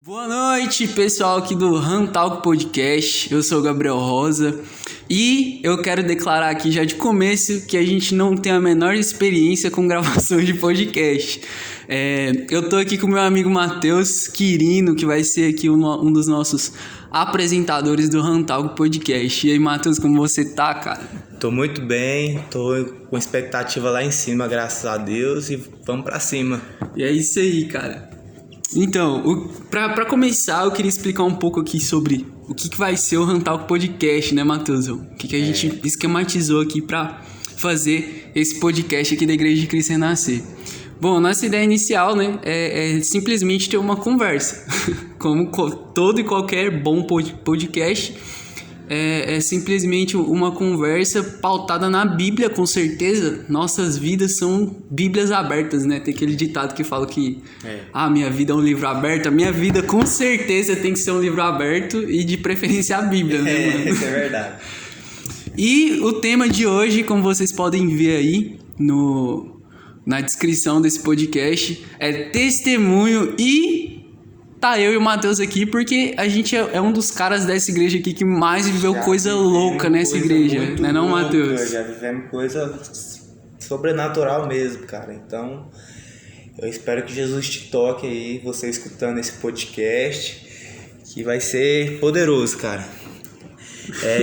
Boa noite, pessoal aqui do Rantalk Podcast. Eu sou o Gabriel Rosa e eu quero declarar aqui já de começo que a gente não tem a menor experiência com gravação de podcast. Eu tô aqui com meu amigo Matheus Quirino, que vai ser aqui um dos nossos apresentadores do Rantalk Podcast. E aí, Matheus, como você tá, cara? Tô muito bem, tô com expectativa lá em cima, graças a Deus, e vamos pra cima. E é isso aí, cara. Então, pra começar, eu queria explicar um pouco aqui sobre o que vai ser o Rantalk Podcast, né, Matheus? O que a gente esquematizou aqui pra fazer esse podcast aqui da Igreja de Cristo Renascer. Bom, nossa ideia inicial, né, é simplesmente ter uma conversa. Como todo e qualquer bom podcast, é simplesmente uma conversa pautada na Bíblia, com certeza. Nossas vidas são Bíblias abertas, né? Tem aquele ditado que fala que minha vida é um livro aberto. A minha vida, com certeza, tem que ser um livro aberto e, de preferência, a Bíblia, né, mano? Isso é verdade. E o tema de hoje, como vocês podem ver aí na descrição desse podcast, é testemunho e... Tá eu e o Matheus aqui porque a gente é um dos caras dessa igreja aqui que mais viveu coisa louca nessa igreja, né não, Matheus? Já vivemos coisa sobrenatural mesmo, cara. Então, eu espero que Jesus te toque aí, você escutando esse podcast, que vai ser poderoso, cara.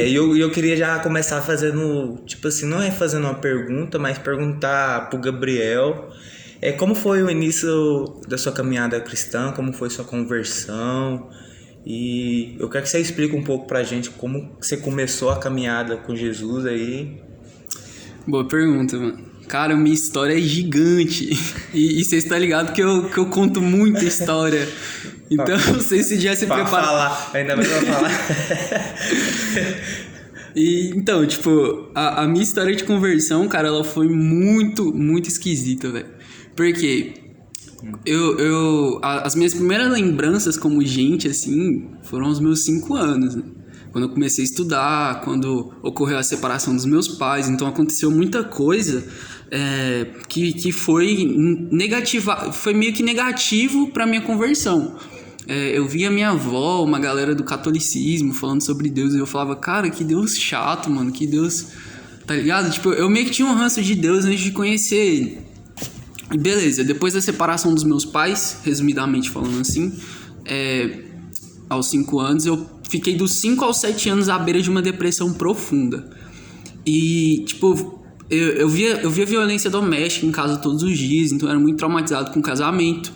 E eu queria já começar fazendo, tipo assim, não é fazendo uma pergunta, mas perguntar pro Gabriel... Como foi o início da sua caminhada cristã? Como foi sua conversão? E eu quero que você explique um pouco pra gente como você começou a caminhada com Jesus aí. Boa pergunta, mano. Cara, minha história é gigante. E você está ligado que eu conto muita história. Então, não sei se já se prepara. Falar, ainda mais pra falar. Então, tipo, a minha história de conversão, cara, ela foi muito, muito esquisita, velho. Porque as minhas primeiras lembranças como gente, assim, foram os meus 5 anos, né? Quando eu comecei a estudar, quando ocorreu a separação dos meus pais. Então aconteceu muita coisa que foi negativa, foi meio que negativo pra minha conversão. Eu via minha avó, uma galera do catolicismo falando sobre Deus, e eu falava, cara, que Deus chato, mano, que Deus... Tá ligado? Tipo, eu meio que tinha um ranço de Deus antes de conhecer ele. E beleza, depois da separação dos meus pais, resumidamente falando assim, aos 5 anos, eu fiquei dos 5 aos 7 anos à beira de uma depressão profunda. E, tipo, eu via violência doméstica em casa todos os dias, então eu era muito traumatizado com o casamento.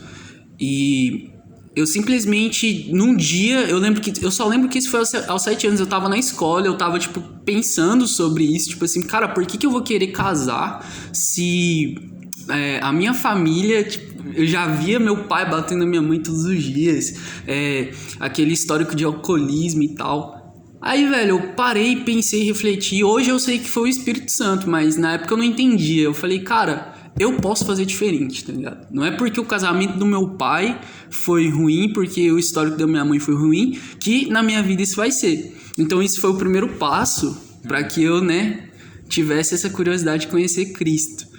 E eu simplesmente, num dia, eu só lembro que isso foi aos 7 anos, eu tava na escola, eu tava, tipo, pensando sobre isso, tipo assim, cara, por que eu vou querer casar se... a minha família, tipo, eu já via meu pai batendo na minha mãe todos os dias, aquele histórico de alcoolismo e tal. Aí, velho, eu parei, pensei, refleti. Hoje eu sei que foi o Espírito Santo, mas na época eu não entendia. Eu falei, cara, eu posso fazer diferente, tá ligado? Não é porque o casamento do meu pai foi ruim, porque o histórico da minha mãe foi ruim, que na minha vida isso vai ser. Então isso foi o primeiro passo para que eu, tivesse essa curiosidade de conhecer Cristo.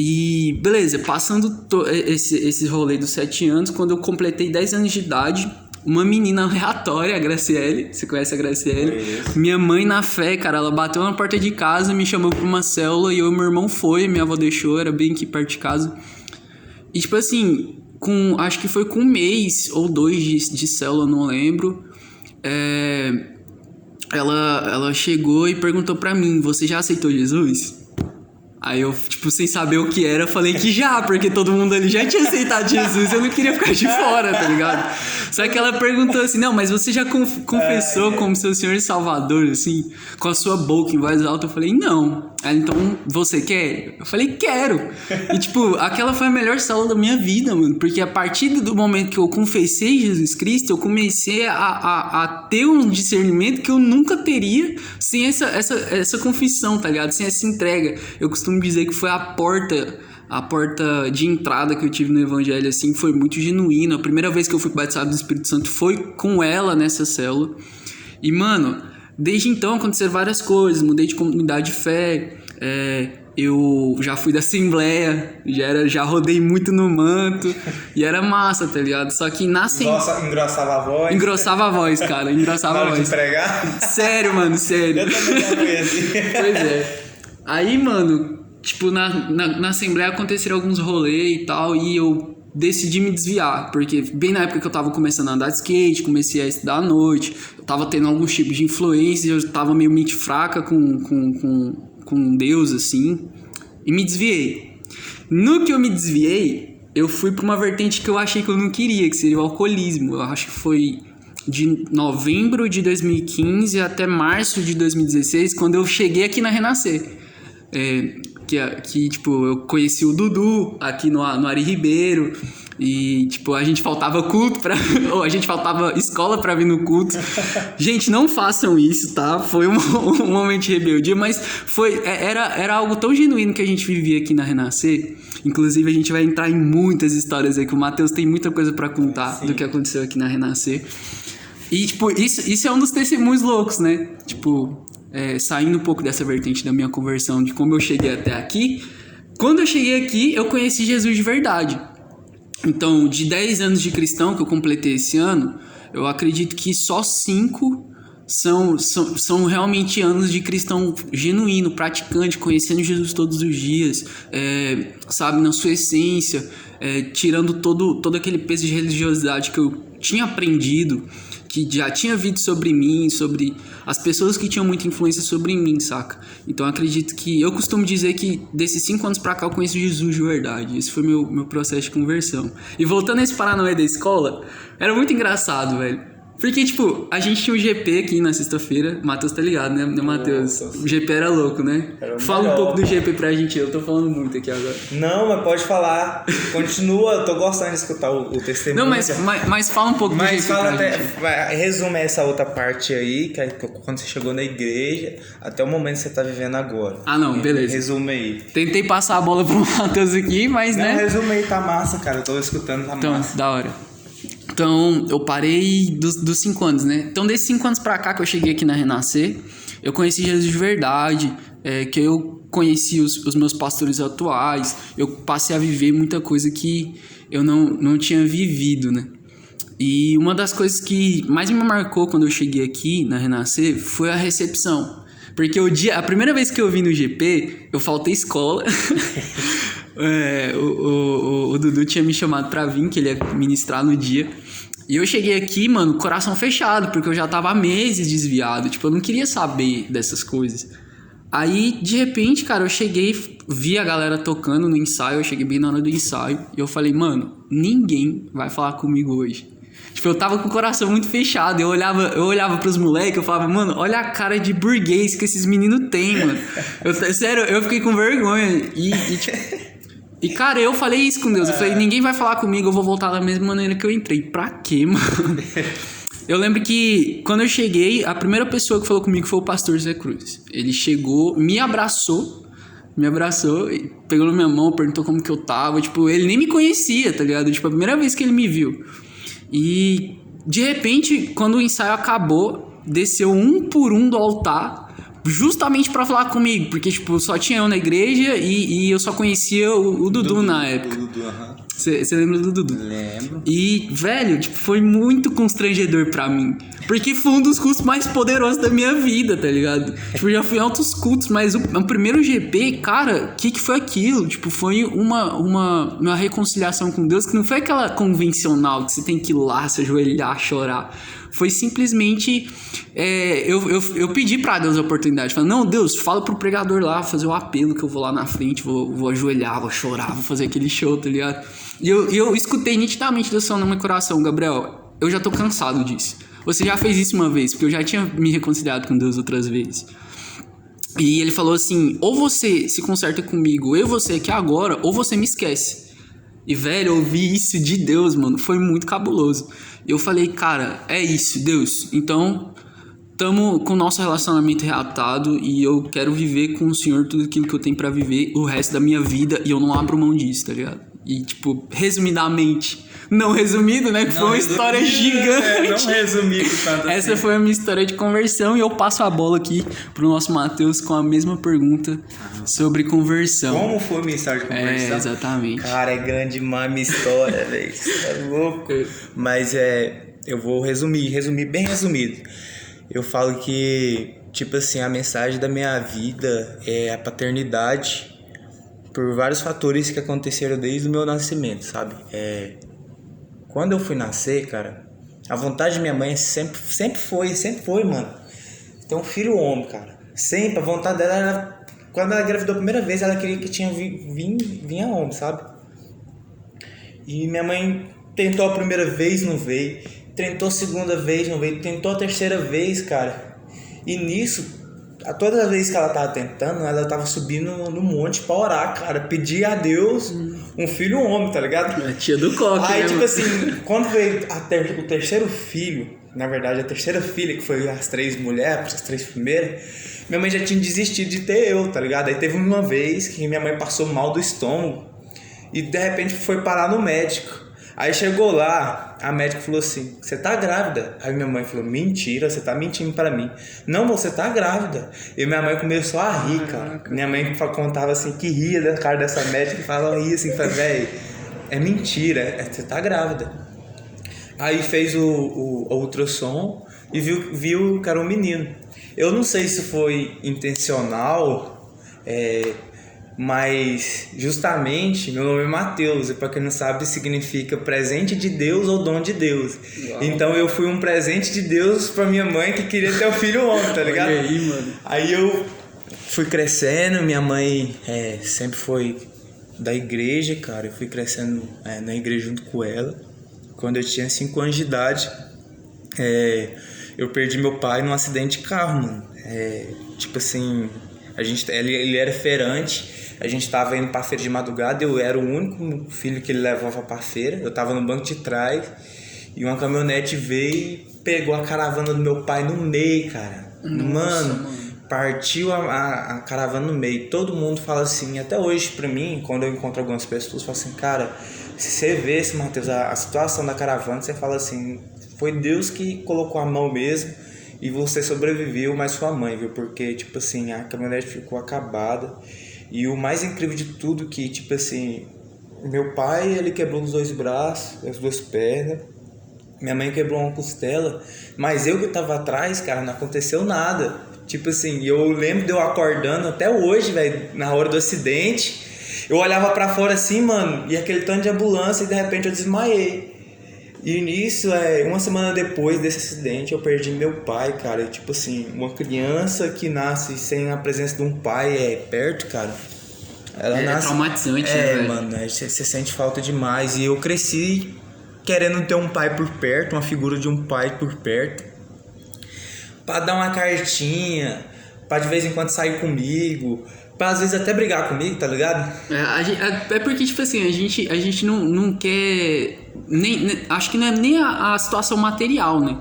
E beleza, passando esse rolê dos 7 anos, quando eu completei 10 anos de idade, uma menina aleatória, a Graciele, você conhece a Graciele? Minha mãe, na fé, cara, ela bateu na porta de casa, me chamou pra uma célula e eu e meu irmão minha avó deixou, era bem aqui perto de casa. E tipo assim, acho que foi com 1 mês ou 2 de célula, não lembro, ela chegou e perguntou pra mim, você já aceitou Jesus? Aí eu, tipo, sem saber o que era, falei que já, porque todo mundo ali já tinha aceitado Jesus, eu não queria ficar de fora, tá ligado? Só que ela perguntou assim, não, mas você já confessou como seu Senhor e Salvador, assim, com a sua boca em voz alta? Eu falei, não. Ela, então, você quer? Eu falei, quero. E, tipo, aquela foi a melhor célula da minha vida, mano, porque a partir do momento que eu confessei Jesus Cristo, eu comecei a ter um discernimento que eu nunca teria sem essa confissão, tá ligado? Sem essa entrega. Eu costumo dizer que foi a porta de entrada que eu tive no evangelho, assim, foi muito genuína. A primeira vez que eu fui batizado do Espírito Santo foi com ela nessa célula. E, mano, desde então aconteceram várias coisas, mudei de comunidade de fé, eu já fui da Assembleia, já rodei muito no manto, e era massa, tá ligado? Só que na Engrossava a voz. Engrossava a voz, cara, engrossava a voz. De pregar? Sério, mano, sério. Eu também já conheci. Pois é. Aí, mano, tipo, na Assembleia aconteceram alguns rolês e tal, e eu decidi me desviar, porque bem na época que eu tava começando a andar de skate, comecei a estudar à noite, eu tava tendo alguns tipos de influência, eu tava meio mente fraca com Deus, assim, e me desviei. No que eu me desviei, eu fui pra uma vertente que eu achei que eu não queria, que seria o alcoolismo. Eu acho que foi de novembro de 2015 até março de 2016, quando eu cheguei aqui na Renascer. Que tipo, eu conheci o Dudu aqui no Ari Ribeiro, e tipo, a gente faltava culto ou a gente faltava escola pra vir no culto. Gente, não façam isso, tá? Foi um momento de rebeldia, mas era algo tão genuíno que a gente vivia aqui na Renascer. Inclusive, a gente vai entrar em muitas histórias aí, que o Matheus tem muita coisa pra contar. Sim. Do que aconteceu aqui na Renascer. E tipo, isso é um dos testemunhos loucos, né? Tipo, saindo um pouco dessa vertente da minha conversão, de como eu cheguei até aqui. Quando eu cheguei aqui, eu conheci Jesus de verdade. Então, de 10 anos de cristão que eu completei esse ano, eu acredito que só 5 são realmente anos de cristão genuíno, praticante, conhecendo Jesus todos os dias, sabe, na sua essência, tirando todo aquele peso de religiosidade que eu tinha aprendido, que já tinha vindo sobre mim, sobre as pessoas que tinham muita influência sobre mim, saca? Então eu acredito que, eu costumo dizer que desses 5 anos pra cá eu conheço Jesus de verdade. Esse foi meu processo de conversão. E voltando a esse Paranoia da escola, era muito engraçado, velho. Porque, tipo, a gente tinha um GP aqui na sexta-feira. Matheus tá ligado, né, Matheus? O GP era louco, né? Fala um pouco do GP pra gente, eu tô falando muito aqui agora. Não, mas pode falar. Continua, eu tô gostando de escutar o testemunho. Não, mas fala um pouco do GP pra gente. Resume essa outra parte aí, que é quando você chegou na igreja, até o momento que você tá vivendo agora. Ah, não, beleza. Resume aí. Tentei passar a bola pro Matheus aqui, mas, não, né? Resume aí, tá massa, cara. Eu tô escutando, tá então, massa. Da hora. Então, eu parei dos 5 anos, né? Então, desses 5 anos pra cá que eu cheguei aqui na Renascer, eu conheci Jesus de verdade, que eu conheci os meus pastores atuais, eu passei a viver muita coisa que eu não tinha vivido, né? E uma das coisas que mais me marcou quando eu cheguei aqui na Renascer foi a recepção. Porque a primeira vez que eu vim no GP, eu faltei escola. O Dudu tinha me chamado pra vir, que ele ia ministrar no dia. E eu cheguei aqui, mano, coração fechado, porque eu já tava há meses desviado. Tipo, eu não queria saber dessas coisas. Aí, de repente, cara, eu cheguei, vi a galera tocando no ensaio, eu cheguei bem na hora do ensaio. E eu falei, mano, ninguém vai falar comigo hoje. Tipo, eu tava com o coração muito fechado. Eu olhava pros moleques, eu falava, mano, olha a cara de burguês que esses meninos têm, mano. Sério, eu fiquei com vergonha. E, cara, eu falei isso com Deus. Eu falei, ninguém vai falar comigo, eu vou voltar da mesma maneira que eu entrei. Pra quê, mano? Eu lembro que, quando eu cheguei, a primeira pessoa que falou comigo foi o pastor Zé Cruz. Ele chegou, me abraçou, pegou na minha mão, perguntou como que eu tava. Tipo, ele nem me conhecia, tá ligado? Tipo, a primeira vez que ele me viu. E, de repente, quando o ensaio acabou, desceu um por um do altar, justamente pra falar comigo, porque, tipo, só tinha eu na igreja e eu só conhecia o Dudu na época. Você lembra do Dudu? Lembro. E, velho, tipo, foi muito constrangedor pra mim, porque foi um dos cultos mais poderosos da minha vida, tá ligado? Tipo, eu já fui em altos cultos, mas o primeiro GP, cara, o que foi aquilo? Tipo, foi uma reconciliação com Deus, que não foi aquela convencional, que você tem que ir lá, se ajoelhar, chorar. Foi simplesmente... eu pedi pra Deus a oportunidade. Falei, não, Deus, fala pro pregador lá, fazer o apelo, que eu vou lá na frente, vou ajoelhar, vou chorar, vou fazer aquele show, tá ligado? E eu escutei nitidamente Deus falando no meu coração, Gabriel, eu já tô cansado disso. Você já fez isso uma vez, porque eu já tinha me reconciliado com Deus outras vezes. E ele falou assim, ou você se conserta comigo, eu e você aqui agora, ou você me esquece. E, velho, eu ouvi isso de Deus, mano, foi muito cabuloso. Eu falei, cara, é isso, Deus, então tamo com o nosso relacionamento reatado e eu quero viver com o Senhor tudo aquilo que eu tenho pra viver o resto da minha vida e eu não abro mão disso, tá ligado? E, tipo, resumidamente, não resumido, né? Que foi uma história gigante. Não resumido tanto assim. Essa foi a minha história de conversão e eu passo a bola aqui pro nosso Matheus com a mesma pergunta sobre conversão. Como foi minha história de conversão? Exatamente. Cara, é grande demais minha história, velho. Você é louco. Mas eu vou resumir bem resumido. Eu falo que, tipo assim, a mensagem da minha vida é a paternidade por vários fatores que aconteceram desde o meu nascimento, sabe? Quando eu fui nascer, cara, a vontade da minha mãe sempre foi, mano, ter um filho homem, cara. Sempre, a vontade dela era... Quando ela engravidou a primeira vez, ela queria que vinha homem, sabe? E minha mãe tentou a primeira vez, não veio. Tentou a segunda vez, não veio. Tentou a terceira vez, cara. E nisso, toda vez que ela tava tentando, ela tava subindo no monte pra orar, cara. Pedir a Deus um filho homem, tá ligado? A tia do coque, Aí, né, tipo mano? assim, quando veio o terceiro filho, na verdade, a terceira filha, que foi as 3 mulheres, as 3 primeiras, minha mãe já tinha desistido de ter eu, tá ligado? Aí teve uma vez que minha mãe passou mal do estômago e de repente foi parar no médico. Aí chegou lá, a médica falou assim: você tá grávida? Aí minha mãe falou: mentira, você tá mentindo pra mim. Não, você tá grávida. E minha mãe começou a rir, cara. Minha mãe contava assim, que ria da cara dessa médica e falava ria assim, velho, é mentira, você tá grávida. Aí fez o ultrassom e viu que era um menino. Eu não sei se foi intencional, mas justamente meu nome é Matheus, e para quem não sabe significa presente de Deus ou dom de Deus. Uau. Então eu fui um presente de Deus para minha mãe que queria ter um filho homem, tá ligado? Olha aí, mano. Aí eu fui crescendo, minha mãe sempre foi da igreja, cara. Eu fui crescendo na igreja junto com ela. Quando eu tinha 5 anos de idade, eu perdi meu pai num acidente de carro, mano. Tipo assim, ele era feirante. A gente tava indo pra feira de madrugada, eu era o único filho que ele levava pra feira. Eu tava no banco de trás e uma caminhonete veio e pegou a caravana do meu pai no meio, cara. Nossa, mano. Partiu a caravana no meio. Todo mundo fala assim, até hoje pra mim, quando eu encontro algumas pessoas, fala assim, cara, se você vê, Matheus, a situação da caravana, você fala assim, foi Deus que colocou a mão mesmo e você sobreviveu, mas sua mãe, viu? Porque, tipo assim, a caminhonete ficou acabada. E o mais incrível de tudo que, tipo assim, meu pai, ele quebrou os 2 braços, as 2 pernas. Minha mãe quebrou uma costela. Mas eu que tava atrás, cara, não aconteceu nada. Tipo assim, eu lembro de eu acordando até hoje, velho, na hora do acidente. Eu olhava pra fora assim, mano, e aquele tanto de ambulância e de repente eu desmaiei. E nisso, uma semana depois desse acidente, eu perdi meu pai, cara. E, tipo assim, uma criança que nasce sem a presença de um pai perto, cara. Ela nasce... traumatizante, né, velho? Mano, você sente falta demais. E eu cresci querendo ter um pai por perto, uma figura de um pai por perto. Pra dar uma cartinha, pra de vez em quando sair comigo, pra às vezes até brigar comigo, tá ligado? É porque, tipo assim, a gente não quer... acho que não é nem a situação material, né?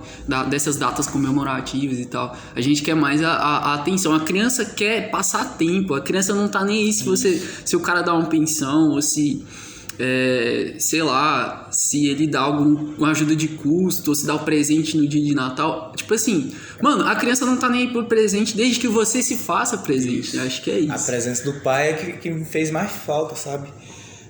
Dessas datas comemorativas e tal. A gente quer mais a atenção. A criança quer passar tempo. A criança não tá nem aí se o cara dá uma pensão ou se... sei lá, se ele dá alguma ajuda de custo ou se dá o presente no dia de Natal. Tipo assim, mano, a criança não tá nem aí pro presente desde que você se faça presente. Isso. Acho que é isso. A presença do pai é que me fez mais falta, sabe?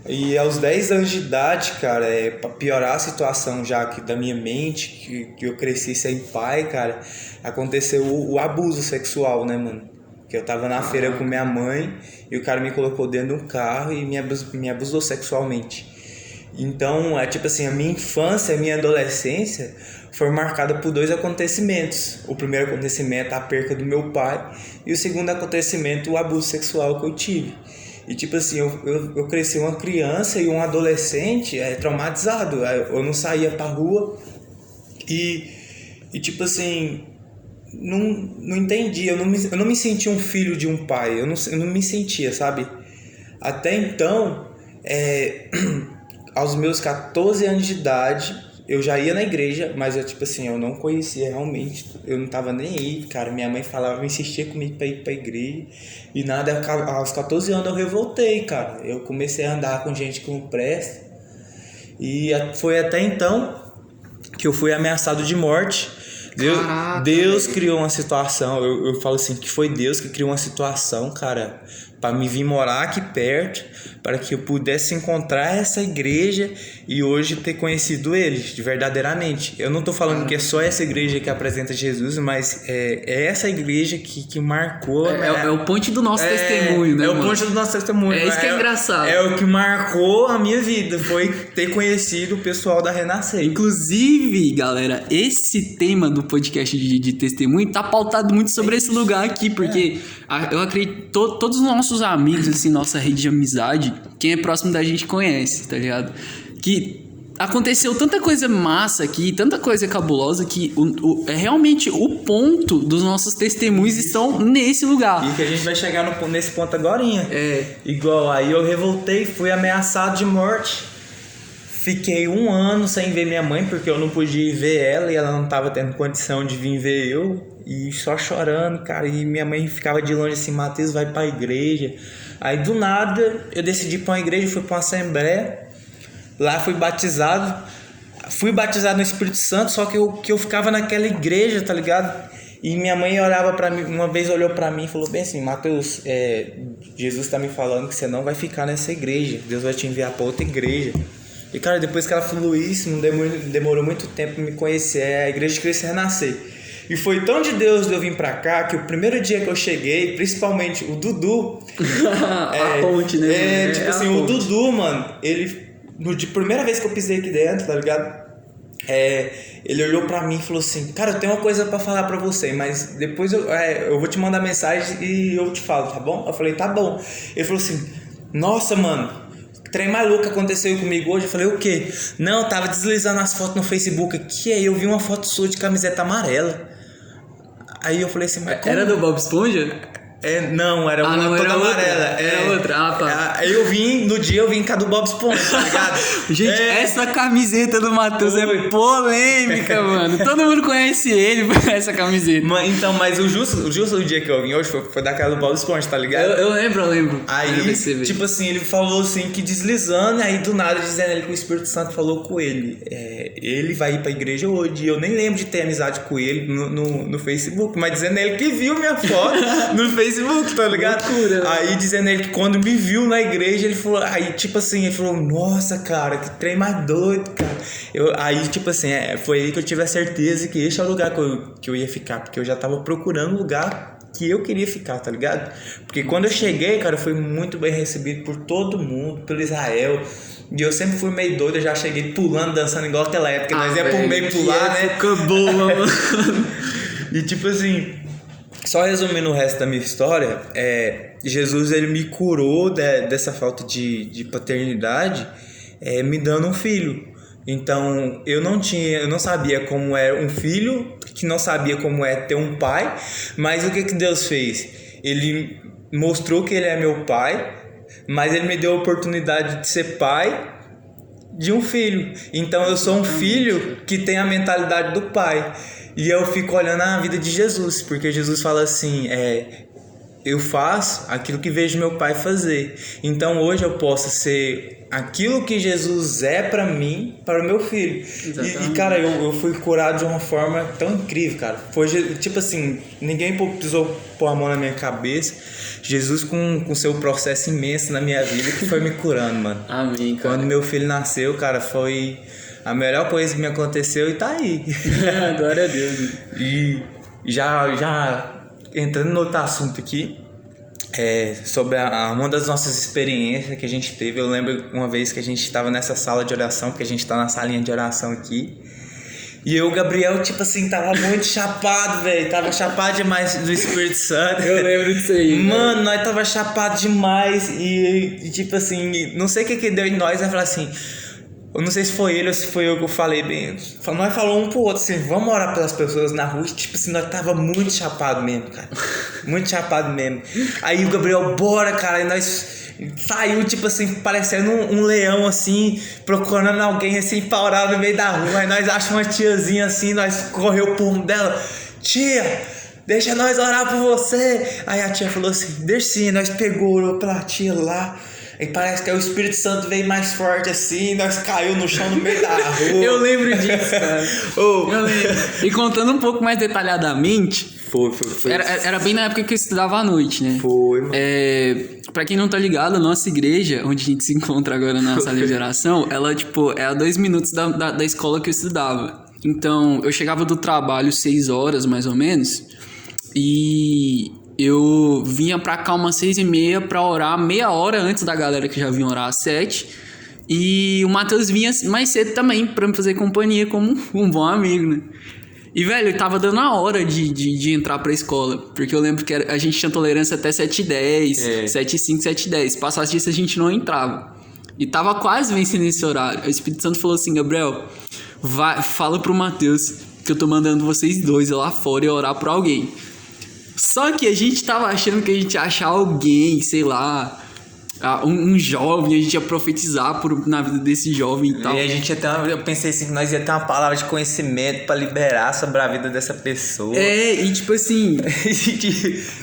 E aos 10 anos de idade, cara, pra piorar a situação já que da minha mente, que eu cresci sem pai, cara, aconteceu o abuso sexual, né, mano? Que eu tava na feira com minha mãe e o cara me colocou dentro de um carro e me abusou sexualmente. Então, tipo assim, a minha infância, a minha adolescência foi marcada por 2 acontecimentos. O primeiro acontecimento, a perca do meu pai, e o segundo acontecimento, o abuso sexual que eu tive. E tipo assim, eu cresci uma criança e um adolescente traumatizado. Eu não saía pra rua e tipo assim... Não entendi, eu não me sentia um filho de um pai, eu não me sentia, sabe? Até então, aos meus 14 anos de idade, eu já ia na igreja, mas eu, tipo assim, eu não conhecia realmente, eu não tava nem aí, cara. Minha mãe falava, insistia comigo pra ir pra igreja e nada, aos 14 anos eu revoltei, cara. Eu comecei a andar com gente que não presta e foi até então que eu fui ameaçado de morte. Deus criou uma situação, eu falo assim, que foi Deus que criou uma situação, cara, para me vir morar aqui perto, para que eu pudesse encontrar essa igreja e hoje ter conhecido eles verdadeiramente. Eu não tô falando que é só essa igreja que apresenta Jesus, mas é essa igreja que marcou... É o ponte do nosso testemunho, né, mano? É o ponte do nosso testemunho. É isso que é engraçado. É o que marcou a minha vida, foi ter conhecido o pessoal da Renascer. Inclusive, galera, esse tema do podcast de testemunho tá pautado muito sobre esse lugar aqui, porque eu acredito que todos os nossos amigos, assim, nossa rede de amizade, quem é próximo da gente conhece, tá ligado? Que aconteceu tanta coisa massa aqui, tanta coisa cabulosa, que realmente o ponto dos nossos testemunhos estão nesse lugar. E que a gente vai chegar nesse ponto agorinha. Igual, aí eu revoltei, fui ameaçado de morte. Fiquei 1 ano sem ver minha mãe, porque eu não podia ir ver ela e ela não tava tendo condição de vir ver eu. E só chorando, cara. E minha mãe ficava de longe assim, Matheus, vai pra igreja. Aí do nada eu decidi ir pra uma igreja, fui pra uma assembleia. Lá fui batizado. Fui batizado no Espírito Santo, só que eu ficava naquela igreja, tá ligado? E minha mãe olhava pra mim, uma vez olhou pra mim e falou bem assim, Matheus, Jesus tá me falando que você não vai ficar nessa igreja. Deus vai te enviar pra outra igreja. E cara, depois que ela falou isso, não demorou muito tempo pra me conhecer, a Igreja de Cristo Renascer. E foi tão de Deus de eu vir pra cá, que o primeiro dia que eu cheguei, principalmente o Dudu... a ponte, né? O Dudu, mano, ele... De primeira vez que eu pisei aqui dentro, tá ligado? Ele olhou pra mim e falou assim, cara, eu tenho uma coisa pra falar pra você, mas depois eu vou te mandar mensagem e eu te falo, tá bom? Eu falei, tá bom. Ele falou assim, nossa, mano... Trem maluco aconteceu comigo hoje. Eu falei, o quê? Não, eu tava deslizando as fotos no Facebook aqui, aí eu vi uma foto sua de camiseta amarela. Aí eu falei assim, mas como? Era do Bob Esponja? Não, era uma toda amarela. Era outra, tá. Aí eu vim com a do Bob Esponja, tá ligado? Gente, essa camiseta do Matheus é polêmica, mano. Todo mundo conhece ele por essa camiseta. Então, mas o justo o dia que eu vim hoje foi daquela do Bob Esponja, tá ligado? Eu lembro. Aí, tipo assim, ele falou assim, que deslizando, aí do nada dizendo ele que o Espírito Santo falou com ele. Ele vai ir pra igreja hoje. Eu nem lembro de ter amizade com ele no Facebook, mas dizendo ele que viu minha foto no Facebook, tá ligado? Loucura, aí dizendo ele que quando me viu na igreja, ele falou, aí tipo assim, ele falou, nossa, cara, que trem mais doido, cara. Aí tipo assim, foi aí que eu tive a certeza que esse é o lugar que eu ia ficar, porque eu já tava procurando um lugar que eu queria ficar, tá ligado? Porque quando eu cheguei, cara, eu fui muito bem recebido por todo mundo, pelo Israel. E eu sempre fui meio doido, eu já cheguei pulando, dançando igual aquela época, nós ia pro meio pular, né? Época boa, mano. E tipo assim, só resumindo o resto da minha história, Jesus ele me curou dessa falta de paternidade, me dando um filho. Então eu não sabia como era um filho, que não sabia como é ter um pai, mas o que Deus fez? Ele mostrou que ele é meu pai, mas ele me deu a oportunidade de ser pai de um filho. Então eu sou um filho que tem a mentalidade do pai. E eu fico olhando a vida de Jesus, porque Jesus fala assim, eu faço aquilo que vejo meu pai fazer. Então hoje eu posso ser aquilo que Jesus é pra mim, para o meu filho. E cara, eu fui curado de uma forma tão incrível, cara. Foi tipo assim, ninguém precisou pôr a mão na minha cabeça. Jesus com seu processo imenso na minha vida que foi me curando, mano. Amém, cara. Quando meu filho nasceu, cara, foi a melhor coisa que me aconteceu e tá aí. Glória a Deus. E já entrando no outro assunto aqui, sobre uma das nossas experiências que a gente teve. Eu lembro uma vez que a gente estava nessa sala de oração, porque a gente tá na salinha de oração aqui. E eu, Gabriel, tipo assim, tava muito chapado, velho. Tava chapado demais do Espírito Santo. Eu lembro disso aí. Mano, nós tava chapado demais. E tipo assim, não sei o que deu em nós, né? Falar assim, eu não sei se foi ele ou se foi eu que eu falei bem. Nós falamos um pro outro assim, vamos orar pelas pessoas na rua. E, tipo assim, nós tava muito chapado mesmo, cara. Muito chapado mesmo. Aí o Gabriel, bora, cara. E nós saiu, tipo assim, parecendo um leão, assim, procurando alguém, assim, pra orar no meio da rua. Aí nós achamos uma tiazinha, assim, nós correu por um dela. Tia, deixa nós orar por você. Aí a tia falou assim, deixa sim. Nós pegou, orou pela tia lá. E parece que o Espírito Santo veio mais forte assim, nós caiu no chão no meio da rua. Eu lembro disso, cara. Eu lembro. E contando um pouco mais detalhadamente... Foi. Era bem na época que eu estudava à noite, né? Foi, mano. Pra quem não tá ligado, a nossa igreja, onde a gente se encontra agora na sala de oração, ela, tipo, é a 2 minutos da escola que eu estudava. Então, eu chegava do trabalho 6 horas, mais ou menos, e... eu vinha pra cá umas 6h30 pra orar meia hora antes da galera que já vinha orar às 7. E o Matheus vinha mais cedo também pra me fazer companhia como um bom amigo, né? E, velho, tava dando a hora de entrar pra escola. Porque eu lembro que a gente tinha tolerância até 7h10, 7h05, 7h10. Se passasse disso, a gente não entrava. E tava quase vencendo esse horário. O Espírito Santo falou assim, Gabriel, fala pro Matheus que eu tô mandando vocês dois lá fora e orar por alguém. Só que a gente tava achando que a gente ia achar alguém, sei lá, um jovem, a gente ia profetizar na vida desse jovem e tal. E a gente eu pensei assim, que nós ia ter uma palavra de conhecimento pra liberar sobre a vida dessa pessoa. E tipo assim,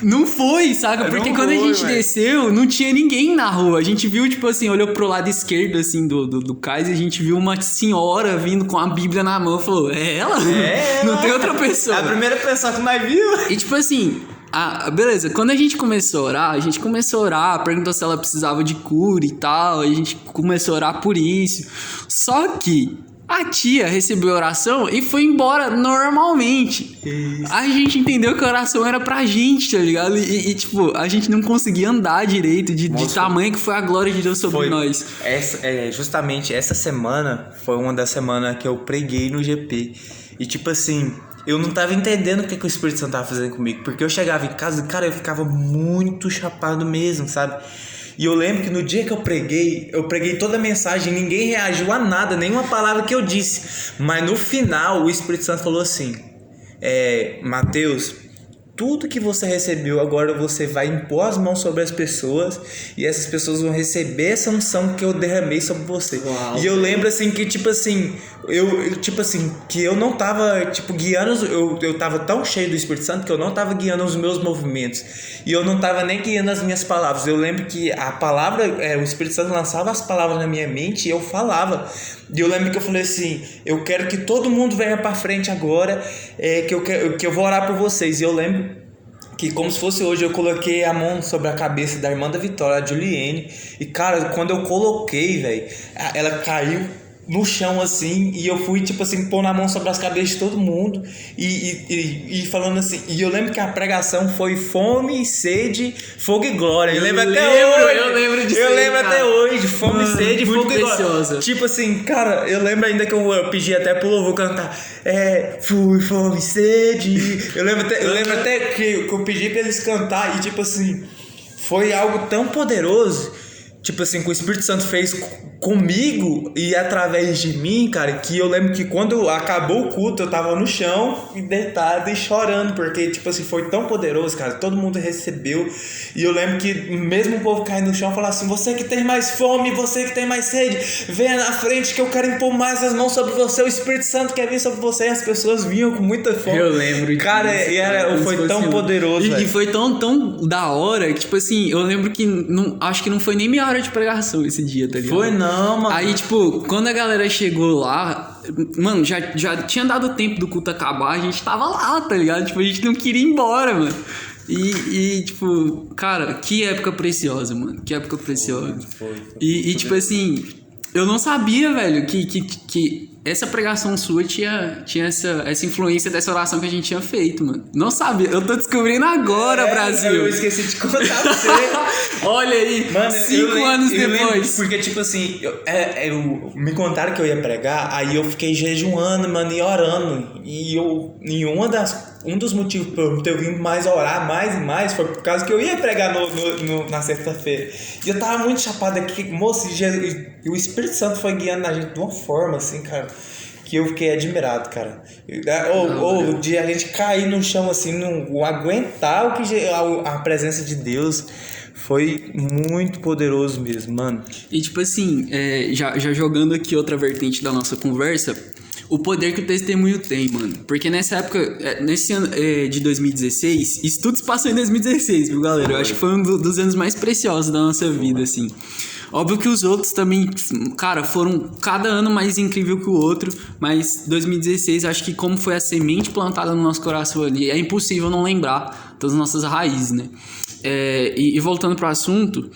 não foi, saca? Porque quando a gente desceu, não tinha ninguém na rua. A gente viu, tipo assim, olhou pro lado esquerdo, assim, do cais, e a gente viu uma senhora vindo com a Bíblia na mão. Falou, é ela? Não tem outra pessoa. É a primeira pessoa que nós viu. E tipo assim... beleza, quando a gente começou a orar, perguntou se ela precisava de cura e tal, a gente começou a orar por isso. Só que a tia recebeu a oração e foi embora normalmente. Isso. A gente entendeu que a oração era pra gente, tá ligado? E tipo, a gente não conseguia andar direito de tamanho que foi a glória de Deus sobre nós. Justamente essa semana foi uma das semanas que eu preguei no GP. E tipo assim... eu não tava entendendo o que o Espírito Santo tava fazendo comigo. Porque eu chegava em casa, cara, eu ficava muito chapado mesmo, sabe? E eu lembro que no dia que eu preguei toda a mensagem, ninguém reagiu a nada, nenhuma palavra que eu disse. Mas no final, o Espírito Santo falou assim, Mateus, tudo que você recebeu, agora você vai impor as mãos sobre as pessoas e essas pessoas vão receber essa unção que eu derramei sobre você. Uau. E eu lembro assim que que eu não tava guiando, eu tava tão cheio do Espírito Santo que eu não tava guiando os meus movimentos e eu não tava nem guiando as minhas palavras. Eu lembro que a palavra, o Espírito Santo lançava as palavras na minha mente e eu falava. E eu lembro que eu falei assim, eu quero que todo mundo venha pra frente agora, que eu vou orar por vocês. E eu lembro que, como se fosse hoje, eu coloquei a mão sobre a cabeça da irmã da Vitória, a Juliene. E, cara, quando eu coloquei, velho, ela caiu no chão assim, e eu fui tipo assim, pôr na mão sobre as cabeças de todo mundo e falando assim, e eu lembro que a pregação foi fome, sede, fogo e glória. Eu lembro até hoje, fome, sede, fogo e glória. Tipo assim, cara, eu lembro ainda que eu pedi até pro louvor cantar, fui, fome, sede. Eu lembro até que eu pedi pra eles cantar e tipo assim, foi algo tão poderoso, tipo assim, que o Espírito Santo fez comigo e através de mim, cara, que eu lembro que quando acabou o culto eu tava no chão, deitado e chorando, porque, tipo assim, foi tão poderoso, cara, todo mundo recebeu, e eu lembro que mesmo o povo caindo no chão, falava assim, você que tem mais fome, você que tem mais sede, venha na frente que eu quero impor mais as mãos sobre você, o Espírito Santo quer vir sobre você, e as pessoas vinham com muita fome. Eu lembro disso, cara, foi tão poderoso, e foi tão da hora, que, tipo assim, eu lembro que, acho que não foi nem meia hora de pregação esse dia, tá ligado? Foi não, mano. Aí, tipo, quando a galera chegou lá, mano, já tinha dado tempo do culto acabar, a gente tava lá, tá ligado? Tipo, a gente não queria ir embora, mano. E tipo, cara, que época preciosa, mano. Que época preciosa. Foi. E tipo assim, eu não sabia, velho, que essa pregação sua tinha essa influência dessa oração que a gente tinha feito, mano. Não sabia. Eu tô descobrindo agora, Brasil. Eu esqueci de contar pra você. Olha aí, mano, 5 anos depois. Porque, tipo assim, me contaram que eu ia pregar, aí eu fiquei jejuando, mano, e orando. E um dos motivos pra eu ter vindo mais orar, mais e mais, foi por causa que eu ia pregar na sexta-feira. E eu tava muito chapado aqui, moço, e o Espírito Santo foi guiando a gente de uma forma, assim, cara, que eu fiquei admirado, cara. O dia a gente cair no chão, assim, não aguentar a presença de Deus. foi muito poderoso mesmo, mano. E tipo assim, já jogando aqui outra vertente da nossa conversa, o poder que o testemunho tem, mano. Porque nessa época, nesse ano de 2016, isso tudo se passou em 2016, viu, galera? Eu acho que foi um dos anos mais preciosos da nossa vida, assim. Óbvio que os outros também, cara, foram cada ano mais incrível que o outro, mas 2016, acho que como foi a semente plantada no nosso coração ali, é impossível não lembrar das nossas raízes, né? E voltando pro assunto,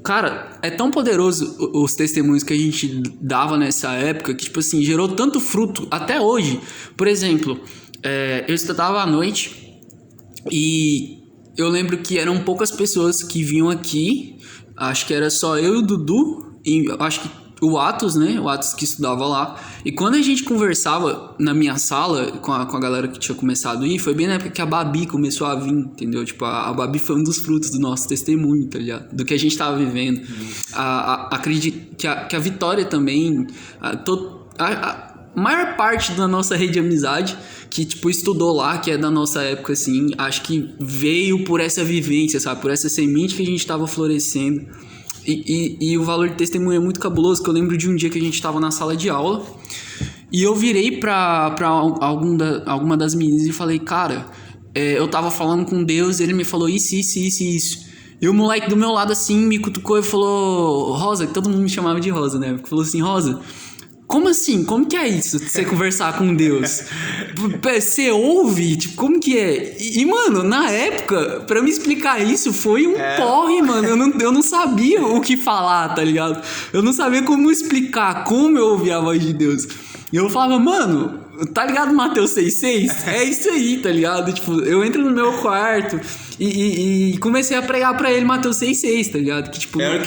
cara, é tão poderoso os testemunhos que a gente dava nessa época que, tipo assim, gerou tanto fruto até hoje. Por exemplo, eu estudava à noite e eu lembro que eram poucas pessoas que vinham aqui. Acho que era só eu e o Dudu, e acho que o Atos, né? O Atos que estudava lá. E quando a gente conversava na minha sala com a galera que tinha começado a ir, foi bem na época que a Babi começou a vir, entendeu? Tipo, a Babi foi um dos frutos do nosso testemunho, tá ligado? Do que a gente tava vivendo. Acredito que a Vitória também, a maior parte da nossa rede de amizade que, tipo, estudou lá, que é da nossa época, assim, acho que veio por essa vivência, sabe? Por essa semente que a gente tava florescendo. E o valor de testemunho é muito cabuloso, que eu lembro de um dia que a gente tava na sala de aula e eu virei pra alguma das meninas e falei, cara, eu tava falando com Deus, ele me falou isso. E o moleque do meu lado, assim, me cutucou e falou, Rosa, que todo mundo me chamava de Rosa, né? Falou assim, Rosa, como assim? Como que é isso? Você conversar com Deus? Você ouve? Tipo, como que é? E, mano, na época, pra me explicar isso, foi um porre, mano. Eu não sabia o que falar, tá ligado? Eu não sabia como explicar, como eu ouvia a voz de Deus. E eu falava, mano, tá ligado Mateus 6,6? É isso aí, tá ligado? Tipo, eu entro no meu quarto e comecei a pregar pra ele Mateus 6,6, tá ligado? Que, tipo, era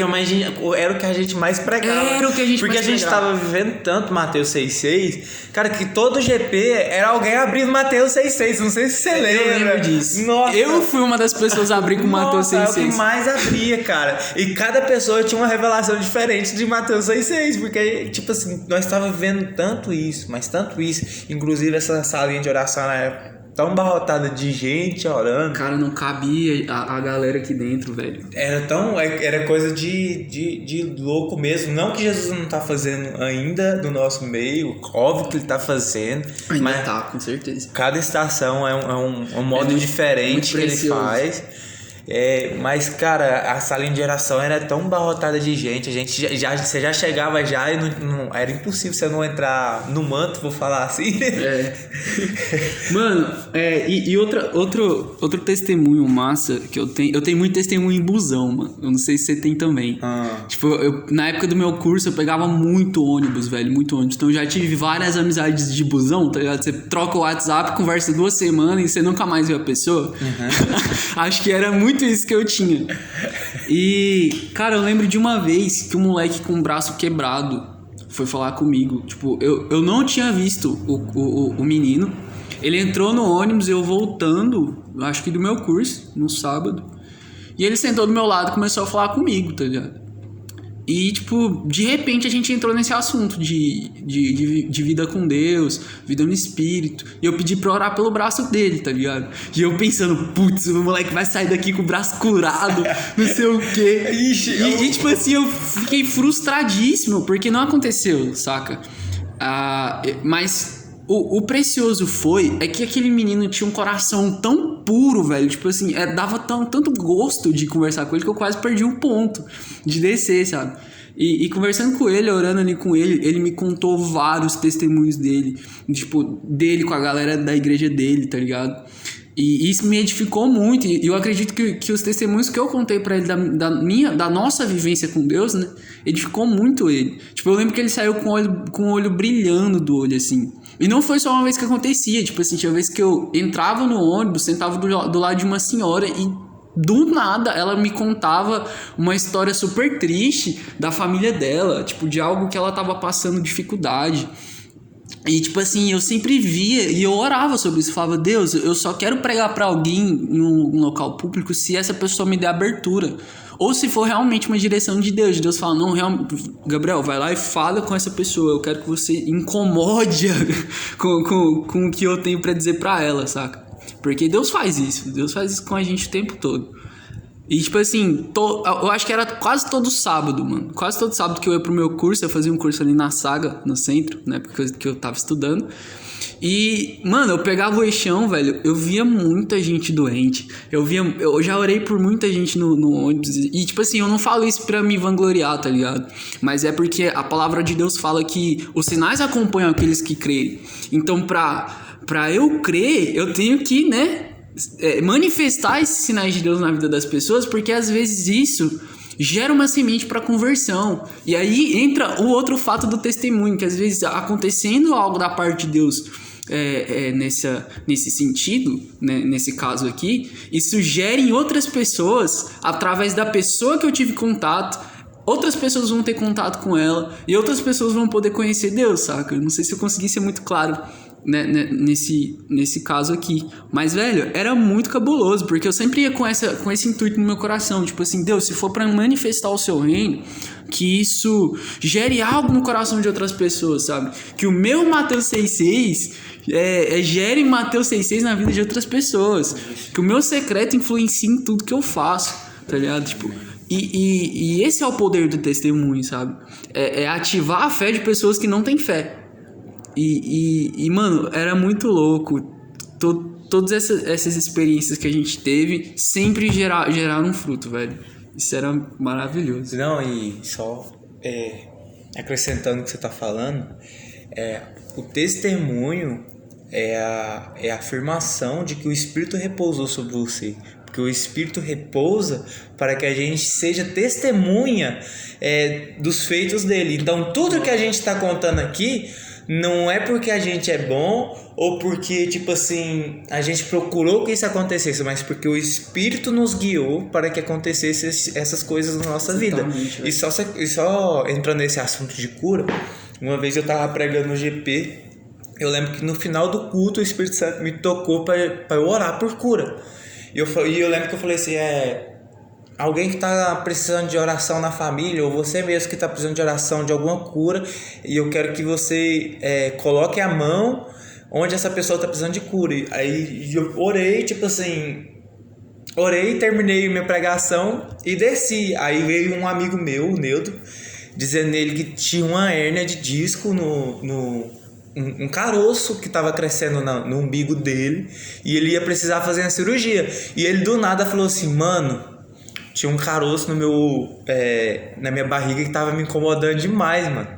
o que a gente mais pregava. Era o que a gente Porque mais a gente pregava. tava vivendo tanto Mateus 6,6, cara, que todo GP era alguém abrindo Mateus 6,6. Não sei se você lembra. Eu lembro disso. Nossa. Eu fui uma das pessoas a abrir com Mateus 6,6. É o que mais abria, cara. E cada pessoa tinha uma revelação diferente de Mateus 6,6. Porque, tipo assim, nós tava vivendo tanto isso, mas tanto isso. Inclusive, essa salinha de oração era tão barrotada de gente orando. Cara, não cabia a galera aqui dentro, velho. Era coisa de louco mesmo. Não que Jesus não tá fazendo ainda no nosso meio. Óbvio que ele tá fazendo. Ainda mas tá, com certeza. cada estação é um modo diferente que ele faz. Mas, cara, a salinha de oração era tão barrotada de gente. Você já chegava já e não era impossível você não entrar no manto, vou falar assim. Mano, e outro testemunho massa que eu tenho muito testemunho em busão, mano. Eu não sei se você tem também. Tipo, na época do meu curso eu pegava muito ônibus, velho, muito ônibus. Então eu já tive várias amizades de busão, tá ligado? Você troca o WhatsApp, conversa 2 semanas e você nunca mais vê a pessoa. Acho que era muito isso que eu tinha. E, cara, eu lembro de uma vez que um moleque com o braço quebrado foi falar comigo. Tipo, eu não tinha visto o menino. Ele entrou no ônibus, eu voltando, acho que do meu curso, no sábado. E ele sentou do meu lado e começou a falar comigo, tá ligado? E, tipo, de repente a gente entrou nesse assunto de vida com Deus, vida no Espírito. E eu pedi pra orar pelo braço dele, tá ligado? E eu pensando, putz, o moleque vai sair daqui com o braço curado, não sei o quê. E tipo assim, eu fiquei frustradíssimo, porque não aconteceu, saca? Mas o precioso é que aquele menino tinha um coração tão puro, velho. Tipo assim, dava tanto gosto de conversar com ele que eu quase perdi o ponto de descer, sabe? E conversando com ele, orando ali com ele, ele me contou vários testemunhos dele. Tipo, dele com a galera da igreja dele, tá ligado? E isso me edificou muito. E eu acredito que os testemunhos que eu contei pra ele da nossa vivência com Deus, né? Edificou muito ele. Tipo, eu lembro que ele saiu com o olho brilhando do olho, assim. E não foi só uma vez que acontecia. Tipo assim, tinha vez que eu entrava no ônibus, sentava do lado de uma senhora e do nada ela me contava uma história super triste da família dela. Tipo, de algo que ela tava passando dificuldade. E tipo assim, eu sempre via e eu orava sobre isso. Eu falava, Deus, eu só quero pregar pra alguém em um local público se essa pessoa me der abertura. Ou se for realmente uma direção de Deus. Deus fala, não, Gabriel, vai lá e fala com essa pessoa. Eu quero que você incomode com o que eu tenho pra dizer pra ela, saca? Porque Deus faz isso com a gente o tempo todo. E, tipo assim, eu acho que era quase todo sábado, mano. Quase todo sábado que eu ia pro meu curso, eu fazia um curso ali na Saga, no centro, na época que eu tava estudando. E, mano, eu pegava o eixão, velho, eu via muita gente doente. Eu já orei por muita gente no ônibus. E, tipo assim, eu não falo isso pra me vangloriar, tá ligado? Mas é porque a palavra de Deus fala que os sinais acompanham aqueles que creem. Então, pra eu crer, eu tenho que, né, manifestar esses sinais de Deus na vida das pessoas, porque às vezes isso gera uma semente para conversão. E aí entra o outro fato do testemunho, que às vezes acontecendo algo da parte de Deus nesse sentido, né, nesse caso aqui, isso gera em outras pessoas, através da pessoa que eu tive contato, outras pessoas vão ter contato com ela e outras pessoas vão poder conhecer Deus, saca? Eu não sei se eu consegui ser muito claro, né, nesse caso aqui. Mas, velho, era muito cabuloso, porque eu sempre ia com esse intuito no meu coração, tipo assim, Deus, se for pra manifestar o seu reino, que isso gere algo no coração de outras pessoas, sabe? Que o meu Mateus 6,6 gere Mateus 6,6 na vida de outras pessoas. Que o meu secreto influencie em tudo que eu faço, tá ligado? Tipo, e esse é o poder do testemunho, sabe? É ativar a fé de pessoas que não têm fé. E mano, era muito louco. Todas essas experiências que a gente teve sempre geraram um fruto, velho. Isso era maravilhoso. Não, e só acrescentando o que você tá falando, o testemunho é a afirmação de que o Espírito repousou sobre você. Porque o Espírito repousa para que a gente seja testemunha dos feitos dele. Então, tudo que a gente está contando aqui não é porque a gente é bom ou porque, tipo assim, a gente procurou que isso acontecesse, mas porque o Espírito nos guiou para que acontecesse essas coisas na nossa vida. E só entrando nesse assunto de cura, uma vez eu tava pregando no GP, eu lembro que no final do culto o Espírito Santo me tocou para eu orar por cura. E eu lembro que eu falei assim, alguém que está precisando de oração na família, ou você mesmo que está precisando de oração, de alguma cura, e eu quero que você coloque a mão onde essa pessoa está precisando de cura. E aí eu orei, tipo assim, terminei minha pregação e desci. Aí veio um amigo meu, o Neudo, dizendo nele que tinha uma hérnia de disco um caroço que estava crescendo no umbigo dele, e ele ia precisar fazer uma cirurgia. E ele do nada falou assim, mano, tinha um caroço na minha barriga que tava me incomodando demais, mano.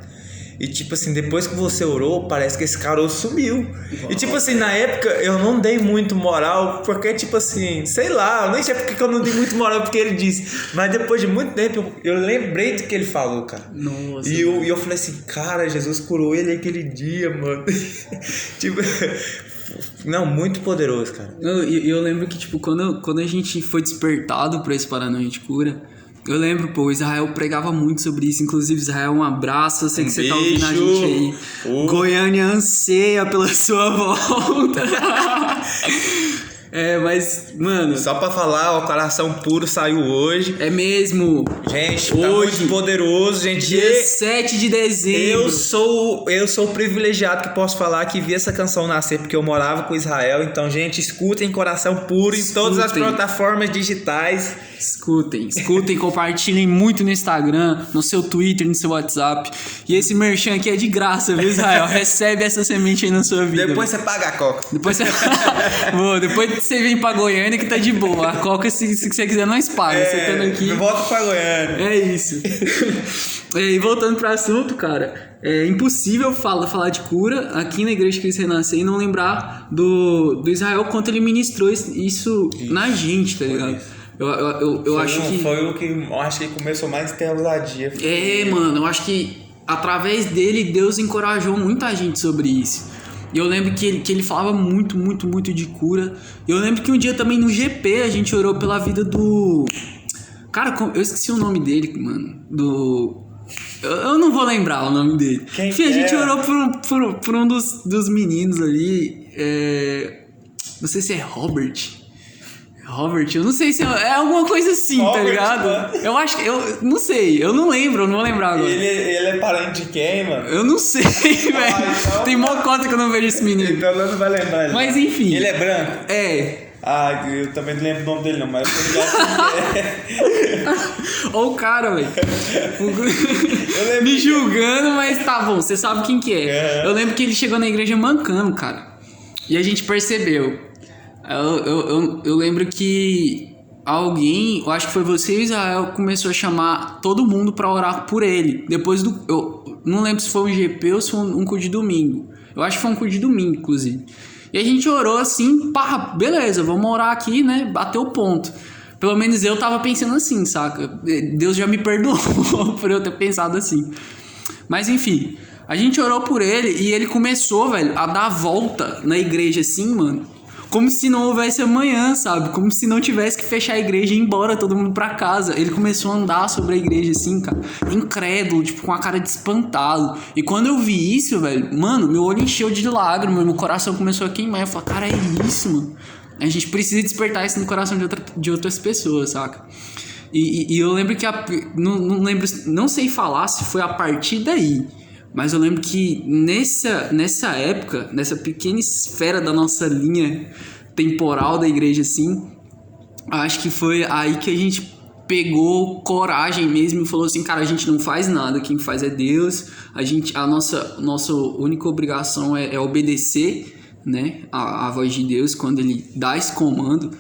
E tipo assim, depois que você orou, parece que esse caroço sumiu. E tipo assim, na época eu não dei muito moral, porque tipo assim, sei lá, eu nem sei porque eu não dei muito moral porque ele disse. Mas depois de muito tempo eu lembrei do que ele falou, cara. Nossa. E eu falei assim, cara, Jesus curou ele aquele dia, mano. Tipo... Não, muito poderoso, cara. Eu lembro que, tipo, quando a gente foi despertado pra esse Paranoia de Cura, eu lembro, o Israel pregava muito sobre isso. Inclusive, Israel, um abraço. Eu sei que você tá ouvindo a gente aí. Goiânia anseia pela sua volta. Mas, mano... Só pra falar, o Coração Puro saiu hoje. É mesmo. Gente, tá muito poderoso, gente. Dia 7 de dezembro. Eu sou o privilegiado que posso falar que vi essa canção nascer, porque eu morava com Israel. Então, gente, escutem Coração Puro em todas as plataformas digitais. Escutem, compartilhem muito no Instagram, no seu Twitter, no seu WhatsApp. E esse merchan aqui é de graça, viu, Israel? Recebe essa semente aí na sua vida. Depois você paga a coca. Depois você vem pra Goiânia que tá de boa. A coca, se você quiser, nós paga. Você estando aqui. Volta pra Goiânia. É isso. E voltando pro assunto, cara, é impossível falar de cura aqui na Igreja Cristo Renascer e não lembrar do Israel quanto ele ministrou isso na gente, tá ligado? Eu acho que... Foi o que eu acho que começou mais a ter ousadia. Mano, eu acho que através dele Deus encorajou muita gente sobre isso. E eu lembro que ele falava muito, muito, muito de cura. Eu lembro que um dia também no GP a gente orou pela vida do... Cara, eu esqueci o nome dele, mano. Eu não vou lembrar o nome dele. Enfim, a gente orou por um dos meninos ali. Não sei se é Robert, eu não sei se é alguma coisa assim, Robert, tá ligado? Mano. Eu acho que... Eu não sei, eu não vou lembrar agora. Ele é parente de quem, mano? Eu não sei, velho. Então... Tem mó cota que eu não vejo esse menino. Então não vai lembrar ele. Mas enfim. Ele é branco? Ah, eu também não lembro o nome dele não, mas eu tô ligado quem é. Ó o cara, velho. Me julgando, mas tá bom, você sabe quem que é. Eu lembro que ele chegou na igreja mancando, cara. E a gente percebeu. Eu lembro que alguém, eu acho que foi você e Israel, começou a chamar todo mundo pra orar por ele. Depois do... Eu não lembro se foi um GP ou se foi um culto de domingo. Eu acho que foi um culto de domingo, inclusive. E a gente orou assim, pá, beleza, vamos orar aqui, né? Bateu o ponto. Pelo menos eu tava pensando assim, saca? Deus já me perdoou por eu ter pensado assim. Mas enfim, a gente orou por ele e ele começou, velho, a dar a volta na igreja assim, mano. Como se não houvesse amanhã, sabe? Como se não tivesse que fechar a igreja e ir embora todo mundo pra casa. Ele começou a andar sobre a igreja assim, cara, incrédulo, tipo, com a cara de espantado. E quando eu vi isso, velho, mano, meu olho encheu de lágrimas, meu coração começou a queimar. Eu falei, cara, é isso, mano. A gente precisa despertar isso no coração de outras pessoas, saca? E eu lembro que... Não sei falar se foi a partir daí, mas eu lembro que nessa época, nessa pequena esfera da nossa linha temporal da igreja, assim, acho que foi aí que a gente pegou coragem mesmo e falou assim, cara, a gente não faz nada, quem faz é Deus, a nossa única obrigação é obedecer, né, a voz de Deus quando ele dá esse comando.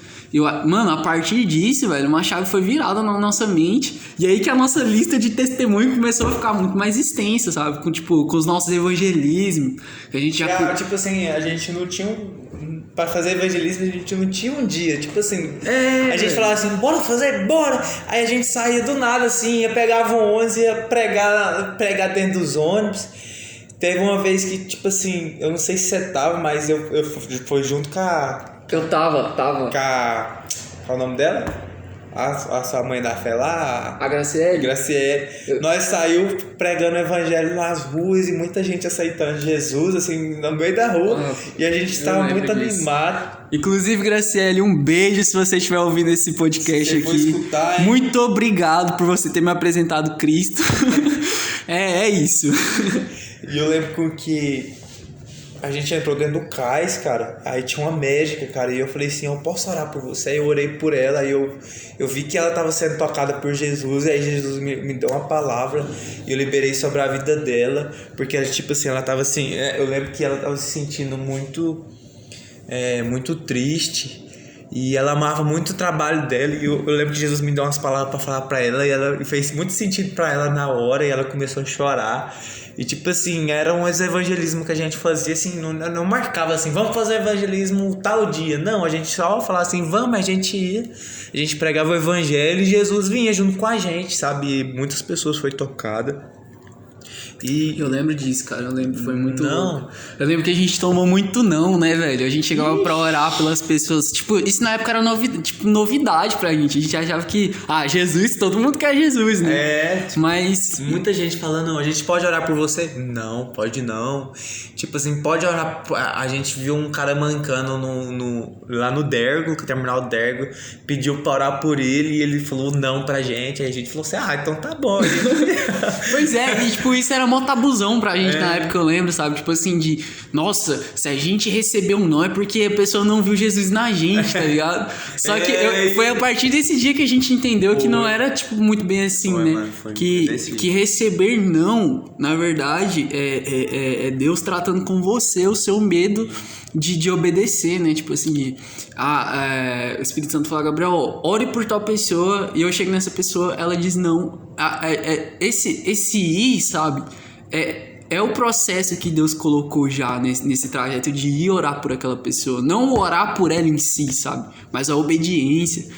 Mano, a partir disso, velho, uma chave foi virada na nossa mente. E aí que a nossa lista de testemunho começou a ficar muito mais extensa, sabe? Com os nossos evangelismos. Que a gente já... Tipo assim, a gente não tinha pra fazer evangelismo, a gente não tinha um dia. Tipo assim, a gente falava assim, bora fazer, bora! Aí a gente saía do nada, assim, pegava um ônibus e ia pregar dentro dos ônibus. Teve uma vez que, tipo assim, eu não sei se você tava, mas eu fui junto com a... Eu tava. Qual é o nome dela? A sua mãe da fé lá? A Graciele. Nós saiu pregando o evangelho nas ruas e muita gente aceitando Jesus, assim, no meio da rua. E a gente estava muito animado. Inclusive, Graciele, um beijo se você estiver ouvindo esse podcast aqui. Escutar, muito obrigado por você ter me apresentado Cristo. É isso. E eu lembro que a gente entrou dentro do cais, cara. Aí tinha uma médica, cara. E eu falei assim, eu posso orar por você? Aí eu orei por ela. Aí eu vi que ela estava sendo tocada por Jesus. E aí Jesus me deu uma palavra. E eu liberei sobre a vida dela. Porque, tipo assim, ela tava assim... Eu lembro que ela tava se sentindo muito triste. E ela amava muito o trabalho dela. E eu lembro que Jesus me deu umas palavras pra falar pra ela. E ela fez muito sentido pra ela na hora. E ela começou a chorar. E tipo assim, era um evangelismo que a gente fazia assim, não marcava assim, vamos fazer evangelismo tal dia. Não, a gente só falava assim, vamos, a gente ia. A gente pregava o evangelho e Jesus vinha junto com a gente, sabe? E muitas pessoas foi tocada. E eu lembro disso, cara. Eu lembro, foi muito louco. Eu lembro que a gente tomou muito não, né, velho? A gente chegava pra orar pelas pessoas. Tipo, isso na época era novidade pra gente. A gente achava que, Jesus, todo mundo quer Jesus, né? Mas muita gente falando, a gente pode orar por você? Não, pode não. Tipo assim, pode orar. A gente viu um cara mancando lá no Dergo, no terminal Dergo, pediu pra orar por ele e ele falou não pra gente. Aí a gente falou assim, então tá bom. Pois é, e tipo, isso era mó tabuzão pra gente na época, eu lembro, sabe? Tipo assim, nossa, se a gente recebeu um não é porque a pessoa não viu Jesus na gente, tá ligado? Só que foi a partir desse dia que a gente entendeu que não era, tipo, muito bem assim, né? Mano, que receber não, na verdade, é Deus tratando com você o seu medo de obedecer, né? Tipo assim, o Espírito Santo fala, Gabriel, ore por tal pessoa, e eu chego nessa pessoa, ela diz não. Esse ir, sabe? É o processo que Deus colocou já nesse trajeto de ir orar por aquela pessoa. Não orar por ela em si, sabe? Mas a obediência.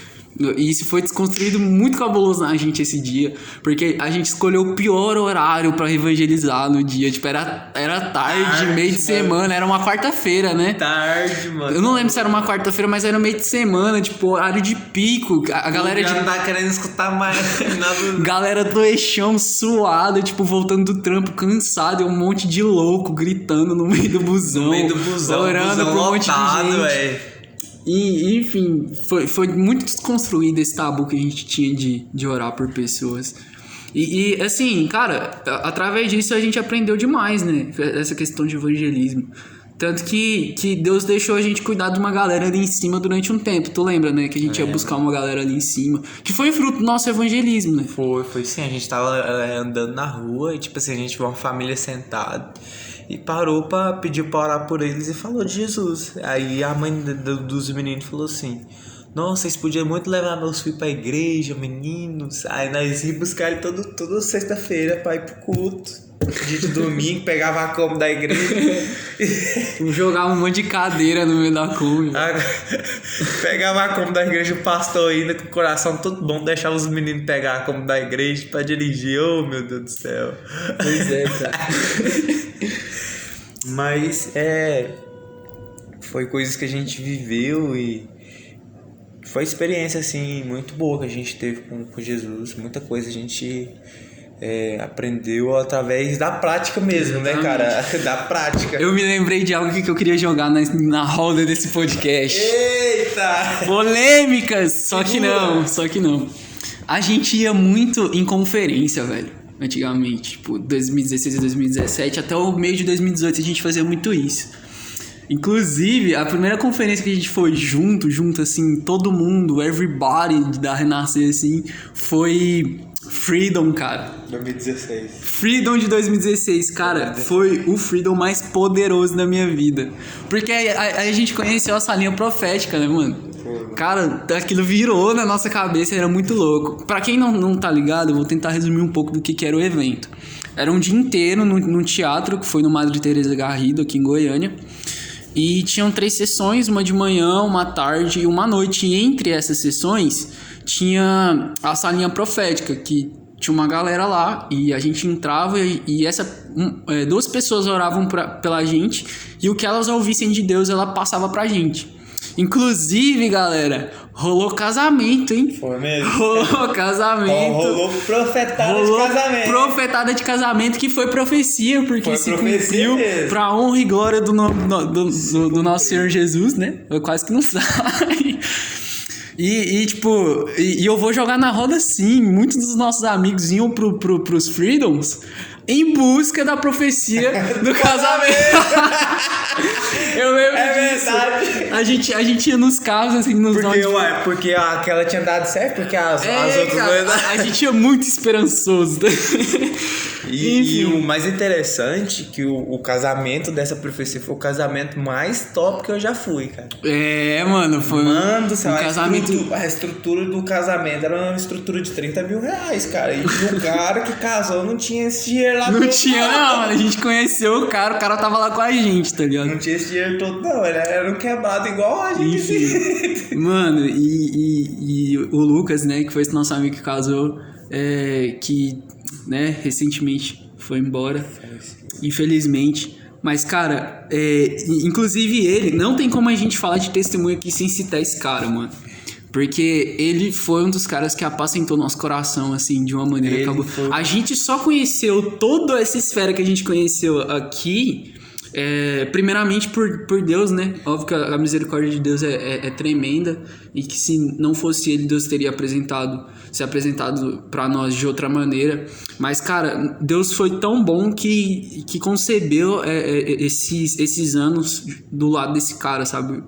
E isso foi desconstruído muito cabuloso na gente esse dia, porque a gente escolheu o pior horário pra evangelizar no dia. Tipo, era tarde, meio de semana, era uma quarta-feira, né? Tarde, mano. Eu não lembro se era uma quarta-feira, mas era meio de semana, tipo, horário de pico. A galera já não tá querendo escutar mais nada. Galera do eixão suada, tipo, voltando do trampo cansado, e um monte de louco gritando no meio do busão. Orando por um monte de gente. E, enfim, foi muito desconstruído esse tabu que a gente tinha de orar por pessoas. E assim, cara, através disso a gente aprendeu demais, né? Essa questão de evangelismo. Tanto que Deus deixou a gente cuidar de uma galera ali em cima durante um tempo. Tu lembra, né? Que a gente ia buscar uma galera ali em cima. Que foi fruto do nosso evangelismo, né? Foi sim. A gente tava andando na rua e, tipo assim, a gente viu uma família sentada e parou pra pedir pra orar por eles e falou de Jesus. Aí a mãe dos meninos falou assim: nossa, vocês podiam muito levar meus filhos pra igreja, meninos. Aí nós íamos buscar ele toda sexta-feira pra ir pro culto. Dia de domingo, pegava a Kombi da igreja. Jogava um monte de cadeira no meio da Kombi. Pegava a Kombi da igreja, o pastor ainda com o coração todo bom, deixava os meninos pegar a Kombi da igreja pra dirigir. Oh, meu Deus do céu. Pois é, cara. Mas, foi coisas que a gente viveu e foi experiência, assim, muito boa que a gente teve com Jesus. Muita coisa a gente aprendeu através da prática mesmo, né, cara? Da prática. Eu me lembrei de algo que eu queria jogar na roda desse podcast. Eita! Polêmicas! Só que não. A gente ia muito em conferência, velho. Antigamente, tipo, 2016 e 2017, até o meio de 2018 a gente fazia muito isso. Inclusive, a primeira conferência que a gente foi junto, assim, todo mundo, everybody da Renascer, assim, foi Freedom, cara. 2016. Freedom de 2016, cara, foi o Freedom mais poderoso da minha vida. Porque a gente conheceu essa linha profética, né, mano? Cara, aquilo virou na nossa cabeça, era muito louco. Pra quem não tá ligado, eu vou tentar resumir um pouco do que era o evento. Era um dia inteiro num teatro, que foi no Madre Teresa Garrido, aqui em Goiânia. E tinham 3 sessões, uma de manhã, uma tarde e uma noite. E entre essas sessões tinha a salinha profética, que tinha uma galera lá e a gente entrava e 2 pessoas oravam pela gente e o que elas ouvissem de Deus ela passava pra gente. Inclusive, galera, rolou casamento, hein? Foi mesmo? Rolou casamento. Rolou profetada de casamento, que foi profecia, porque foi se cumpriu mesmo. Pra honra e glória do do nosso Senhor Jesus, né? Eu quase que não sai. E eu vou jogar na roda sim. Muitos dos nossos amigos iam pros Freedoms em busca da profecia do casamento. Eu lembro disso. Verdade. A gente ia nos carros, assim, nos porque aquela tinha dado certo, porque as outras... Cara, a gente ia muito esperançoso. E o mais interessante que o casamento dessa profecia foi o casamento mais top que eu já fui, cara. Mano, foi um casamento. A estrutura do casamento era uma estrutura de 30 mil reais, cara. E o cara que casou não tinha esse dinheiro lá. Não tinha, mano. A gente conheceu o cara tava lá com a gente, tá ligado? Não tinha esse dinheiro todo, não. Ele era um quebrado igual a gente. Mano, e o Lucas, né, que foi esse nosso amigo que casou, que, né, recentemente foi embora, infelizmente. Mas, cara, inclusive ele, não tem como a gente falar de testemunho aqui sem citar esse cara, mano. Porque ele foi um dos caras que apacentou nosso coração, assim, de uma maneira... A gente só conheceu toda essa esfera que a gente conheceu aqui... primeiramente por Deus, né? Óbvio que a misericórdia de Deus é tremenda e que se não fosse ele, Deus teria se apresentado pra nós de outra maneira. Mas, cara, Deus foi tão bom que concebeu esses anos do lado desse cara, sabe?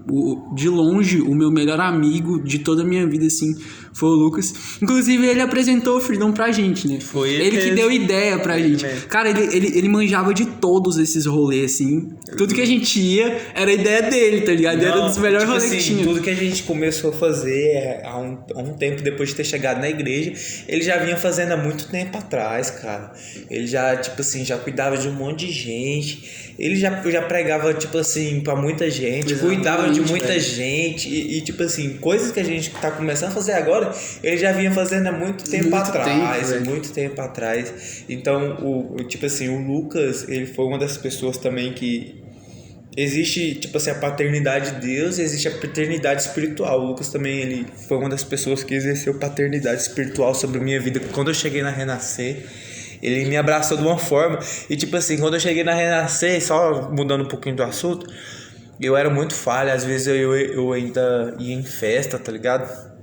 De longe, o meu melhor amigo de toda a minha vida, assim, foi o Lucas. Inclusive, ele apresentou o Freedom pra gente, né? Foi ele que deu ideia pra gente. Cara, ele manjava de todos esses rolês, assim. Tudo que a gente ia era a ideia dele, tá ligado? Era um dos melhores rolês que tinha. Tudo que a gente começou a fazer há um tempo depois de ter chegado na igreja, ele já vinha fazendo há muito tempo atrás, cara. Ele já, tipo assim, já cuidava de um monte de gente. Ele já pregava, tipo assim, pra muita gente. Exatamente, cuidava de muita gente. E, tipo assim, coisas que a gente tá começando a fazer agora, ele já vinha fazendo há muito tempo atrás. Então, tipo assim, o Lucas, ele foi uma das pessoas também que... Existe, tipo assim, a paternidade de Deus e existe a paternidade espiritual. O Lucas também, ele foi uma das pessoas que exerceu paternidade espiritual sobre a minha vida. Quando eu cheguei na Renascer, ele me abraçou de uma forma. E, tipo assim, quando eu cheguei na Renascer, só mudando um pouquinho do assunto, eu era muito falha. Às vezes eu ainda ia em festa, tá ligado?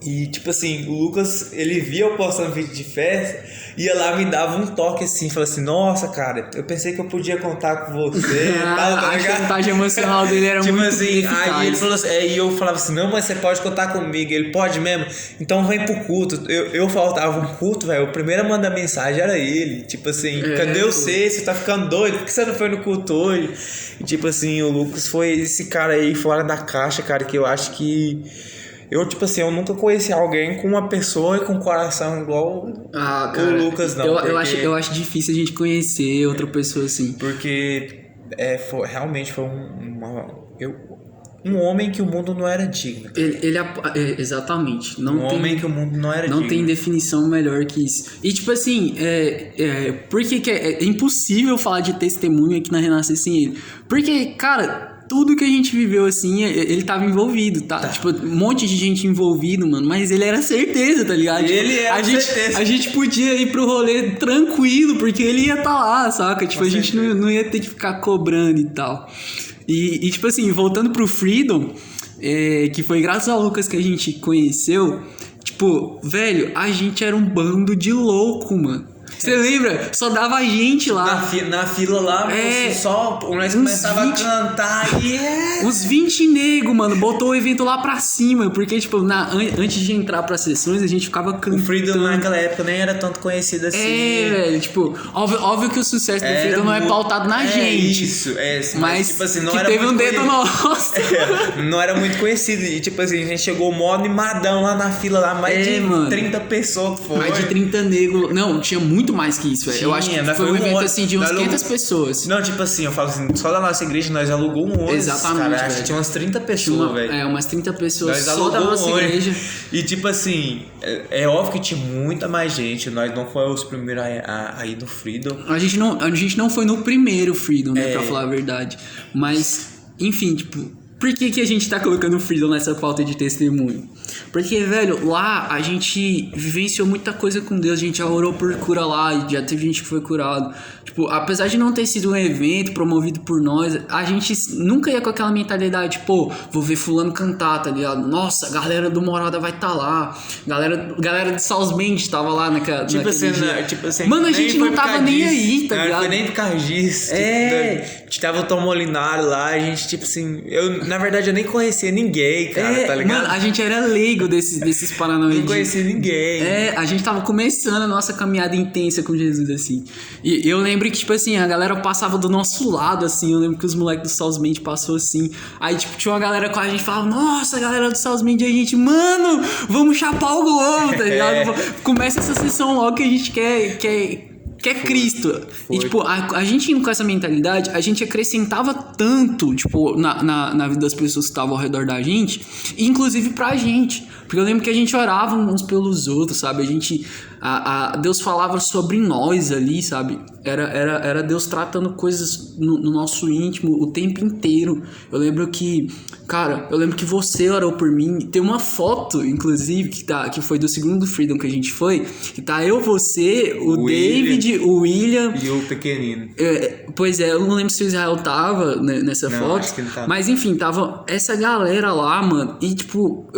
E, tipo assim, o Lucas, ele via eu postando vídeo de festa, ia lá, me dava um toque assim, falava assim, nossa, cara, eu pensei que eu podia contar com você e tal, tá A ligado? chantagem emocional dele era Tipo muito assim, eficaz. aí ele falou assim, aí eu falava assim, não, mas você pode contar comigo. Ele, pode mesmo? Então vem pro culto. Eu faltava um culto, velho, o primeiro a mandar mensagem era ele. Tipo assim, cadê você? Você tá ficando doido? Por que você não foi no culto hoje? E, tipo assim, o Lucas foi esse cara aí fora da caixa, cara, que eu acho que... Eu, tipo assim, eu nunca conheci alguém com uma pessoa e com um coração igual cara, o Lucas, não. Eu acho difícil a gente conhecer outra pessoa assim. Porque realmente foi um homem que o mundo não era digno. Exatamente. Homem que o mundo não era digno. Não tem definição melhor que isso. E tipo assim, por que é impossível falar de testemunho aqui na Renascer sem ele? Porque, cara... Tudo que a gente viveu, assim, ele tava envolvido, tá? Tipo, um monte de gente envolvido, mano. Mas ele era certeza, tá ligado? Ele era certeza. A gente podia ir pro rolê tranquilo, porque ele ia tá lá, saca? Tipo, a gente não ia ter que ficar cobrando e tal. E tipo assim, voltando pro Freedom, que foi graças ao Lucas que a gente conheceu. Tipo, velho, a gente era um bando de louco, mano. Você lembra? Só dava gente lá. Na fila lá, só nós começava a cantar e... Uns 20 nego, mano, botou o evento lá pra cima. Porque, tipo, antes de entrar pras sessões, a gente ficava cantando. O Freedom naquela época nem era tanto conhecido assim. Velho, tipo, óbvio que o sucesso do Freedom não é pautado na gente. Isso, mas tipo assim, não que era teve muito um dedo nosso. Não era muito conhecido. E, tipo assim, a gente chegou mó animadão lá na fila, lá, mais de 30 pessoas. Foi. Mais de 30 negros. Não, tinha muito mais que isso, velho. Eu acho que foi um evento assim de uns 500 pessoas. Não, tipo assim, eu falo assim, só da nossa igreja nós alugou um ônibus. Exatamente, cara, acho que tinha umas 30 pessoas, velho. Umas 30 pessoas nós só da nossa igreja. E tipo assim, é óbvio que tinha muita mais gente. Nós não fomos os primeiros a ir no Freedom. A gente não foi no primeiro Freedom, né, pra falar a verdade. Mas, enfim, tipo... Por que a gente tá colocando o Freedom nessa pauta de testemunho? Porque, velho, lá a gente vivenciou muita coisa com Deus. A gente já orou por cura lá e já teve gente que foi curado. Tipo, apesar de não ter sido um evento promovido por nós, a gente nunca ia com aquela mentalidade, pô, vou ver fulano cantar, tá ligado? Nossa, a galera do Morada vai tá lá. Galera de South Bend tava lá naquela... Tipo assim, mano, a gente não tava nem aí, tá ligado? Não foi nem por causa disso. Tipo, tava o Tom Molinaro lá, a gente, tipo assim... Na verdade, eu nem conhecia ninguém, cara, tá ligado? Mano, a gente era leigo desses Paranauê. Não conhecia ninguém. A gente tava começando a nossa caminhada intensa com Jesus, assim. E eu lembro que, tipo assim, a galera passava do nosso lado, assim. Eu lembro que os moleques do South Bend passou assim. Aí, tipo, tinha uma galera com a gente falava, nossa, a galera do South Bend, a gente, mano, vamos chapar o globo, tá ligado? Começa essa sessão logo que a gente quer Cristo. Foi. E, tipo, a gente indo com essa mentalidade, a gente acrescentava tanto, tipo, na vida das pessoas que estavam ao redor da gente, inclusive pra gente. Porque eu lembro que a gente orava uns pelos outros, sabe? A gente... Deus falava sobre nós ali, sabe? Era Deus tratando coisas no nosso íntimo o tempo inteiro. Eu lembro que você orou por mim. Tem uma foto, inclusive, que foi do segundo Freedom que a gente foi, que tá eu, você, o David, o William... E o pequenino. Pois é, eu não lembro se o Israel tava nessa foto. Acho que ele tava. Mas enfim, tava essa galera lá, mano. E tipo,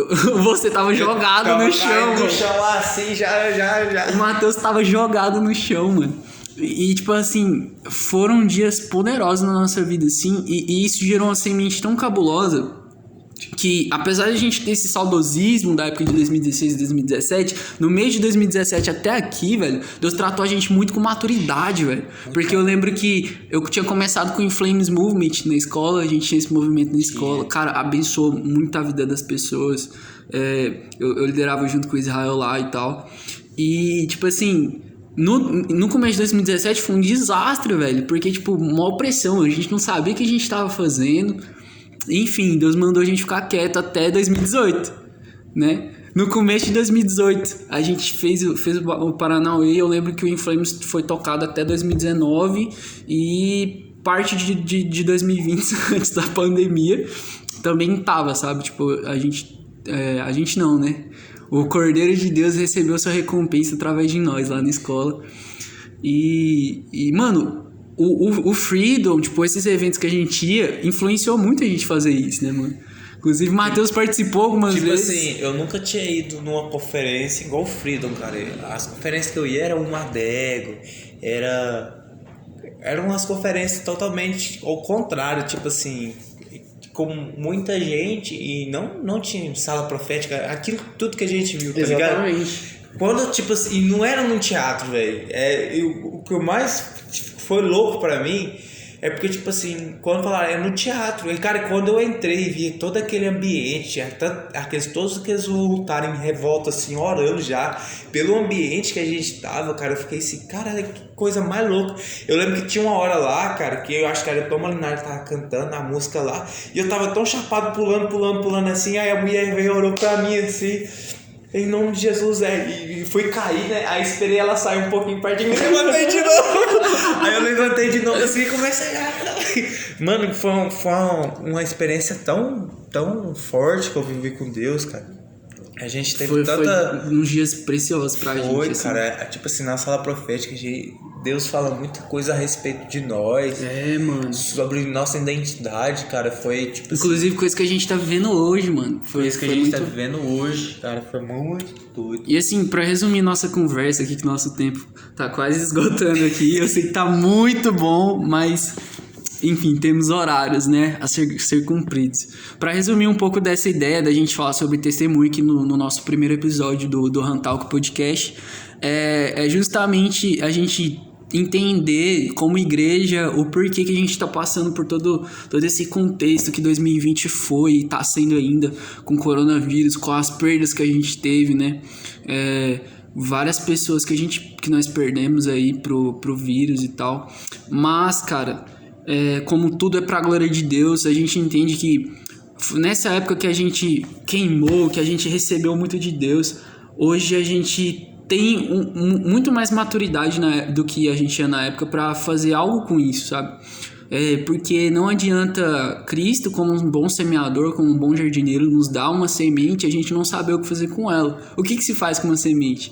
você tava jogado no chão. No chão assim, já. O Matheus tava jogado no chão, mano. E tipo assim, foram dias poderosos na nossa vida, assim. E isso gerou uma semente tão cabulosa que, apesar de a gente ter esse saudosismo da época de 2016 e 2017, no mês de 2017 até aqui, velho, Deus tratou a gente muito com maturidade, velho. Porque eu lembro que eu tinha começado com o Inflames Movement na escola, a gente tinha esse movimento na escola. Cara, abençoou muito a vida das pessoas. Eu liderava junto com o Israel lá e tal. E, tipo assim, no começo de 2017 foi um desastre, velho. Porque, tipo, maior pressão, a gente não sabia o que a gente tava fazendo. Enfim, Deus mandou a gente ficar quieto até 2018, né? No começo de 2018, a gente fez o Paranauê. Eu lembro que o Inflames foi tocado até 2019 e parte de 2020, antes da pandemia, também tava, sabe? Tipo, a gente não, né? O Cordeiro de Deus recebeu sua recompensa através de nós lá na escola. E mano... O Freedom, tipo, esses eventos que a gente ia, influenciou muito a gente fazer isso, né, mano? Inclusive, o Matheus participou algumas vezes. Tipo assim, eu nunca tinha ido numa conferência igual o Freedom, cara. As conferências que eu ia eram uma adego, eram umas conferências totalmente ao contrário, tipo assim, com muita gente e não tinha sala profética, aquilo tudo que a gente viu, tá ligado? Exatamente. Quando, tipo assim, não era num teatro, velho. O que mais foi louco pra mim é porque, tipo assim, quando falaram, é no teatro. E, cara, quando eu entrei e vi todo aquele ambiente, todos aqueles voluntários em revolta, assim, orando já, pelo ambiente que a gente tava, cara, eu fiquei assim, cara, que coisa mais louca. Eu lembro que tinha uma hora lá, cara, que eu acho que era o Tom Malinari tava cantando a música lá, e eu tava tão chapado, pulando assim, aí a mulher veio e orou pra mim, assim, em nome de Jesus, e fui cair, né? Aí esperei ela sair um pouquinho perto de mim e levantei de novo. Aí eu levantei de novo assim e comecei a... Mano, foi uma experiência tão forte que eu vivi com Deus, cara. A gente teve tanta... Foi uns dias preciosos pra gente. Foi, assim. cara. Tipo assim, na sala profética, Deus fala muita coisa a respeito de nós. Mano. Sobre nossa identidade, cara. Foi, tipo inclusive, assim, coisa que a gente tá vivendo hoje, mano. Foi isso que a gente tá vivendo hoje, cara. Foi muito doido. E assim, pra resumir nossa conversa aqui, que nosso tempo tá quase esgotando aqui. Eu sei que tá muito bom, mas... Enfim, temos horários, né, a ser cumpridos. Para resumir um pouco dessa ideia da gente falar sobre testemunho aqui no nosso primeiro episódio do Rantalk Podcast, é justamente a gente entender como igreja o porquê que a gente está passando por todo esse contexto que 2020 foi e está sendo ainda com o coronavírus, com as perdas que a gente teve, né? Várias pessoas que nós perdemos aí pro vírus e tal. Mas, cara... como tudo é pra glória de Deus, a gente entende que nessa época que a gente queimou, que a gente recebeu muito de Deus, hoje a gente tem muito mais maturidade do que a gente tinha na época pra fazer algo com isso, sabe? Porque não adianta Cristo, como um bom semeador, como um bom jardineiro, nos dar uma semente e a gente não saber o que fazer com ela. O que se faz com uma semente?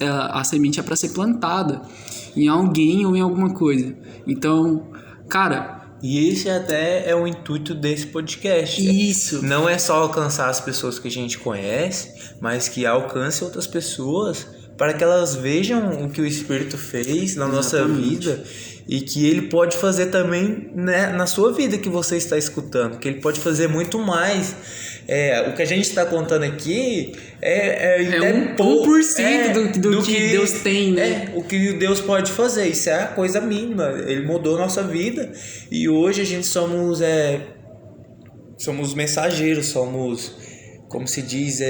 A semente é pra ser plantada em alguém ou em alguma coisa. Então... Cara... E esse até é o intuito desse podcast. Isso. Não é só alcançar as pessoas que a gente conhece, mas que alcance outras pessoas para que elas vejam o que o Espírito fez na nossa vida e que ele pode fazer também, né, na sua vida que você está escutando, que ele pode fazer muito mais. O que a gente está contando aqui é 1% do que Deus tem, né? O que Deus pode fazer. Isso é a coisa mínima. Ele mudou a nossa vida e hoje a gente somos mensageiros, somos, como se diz,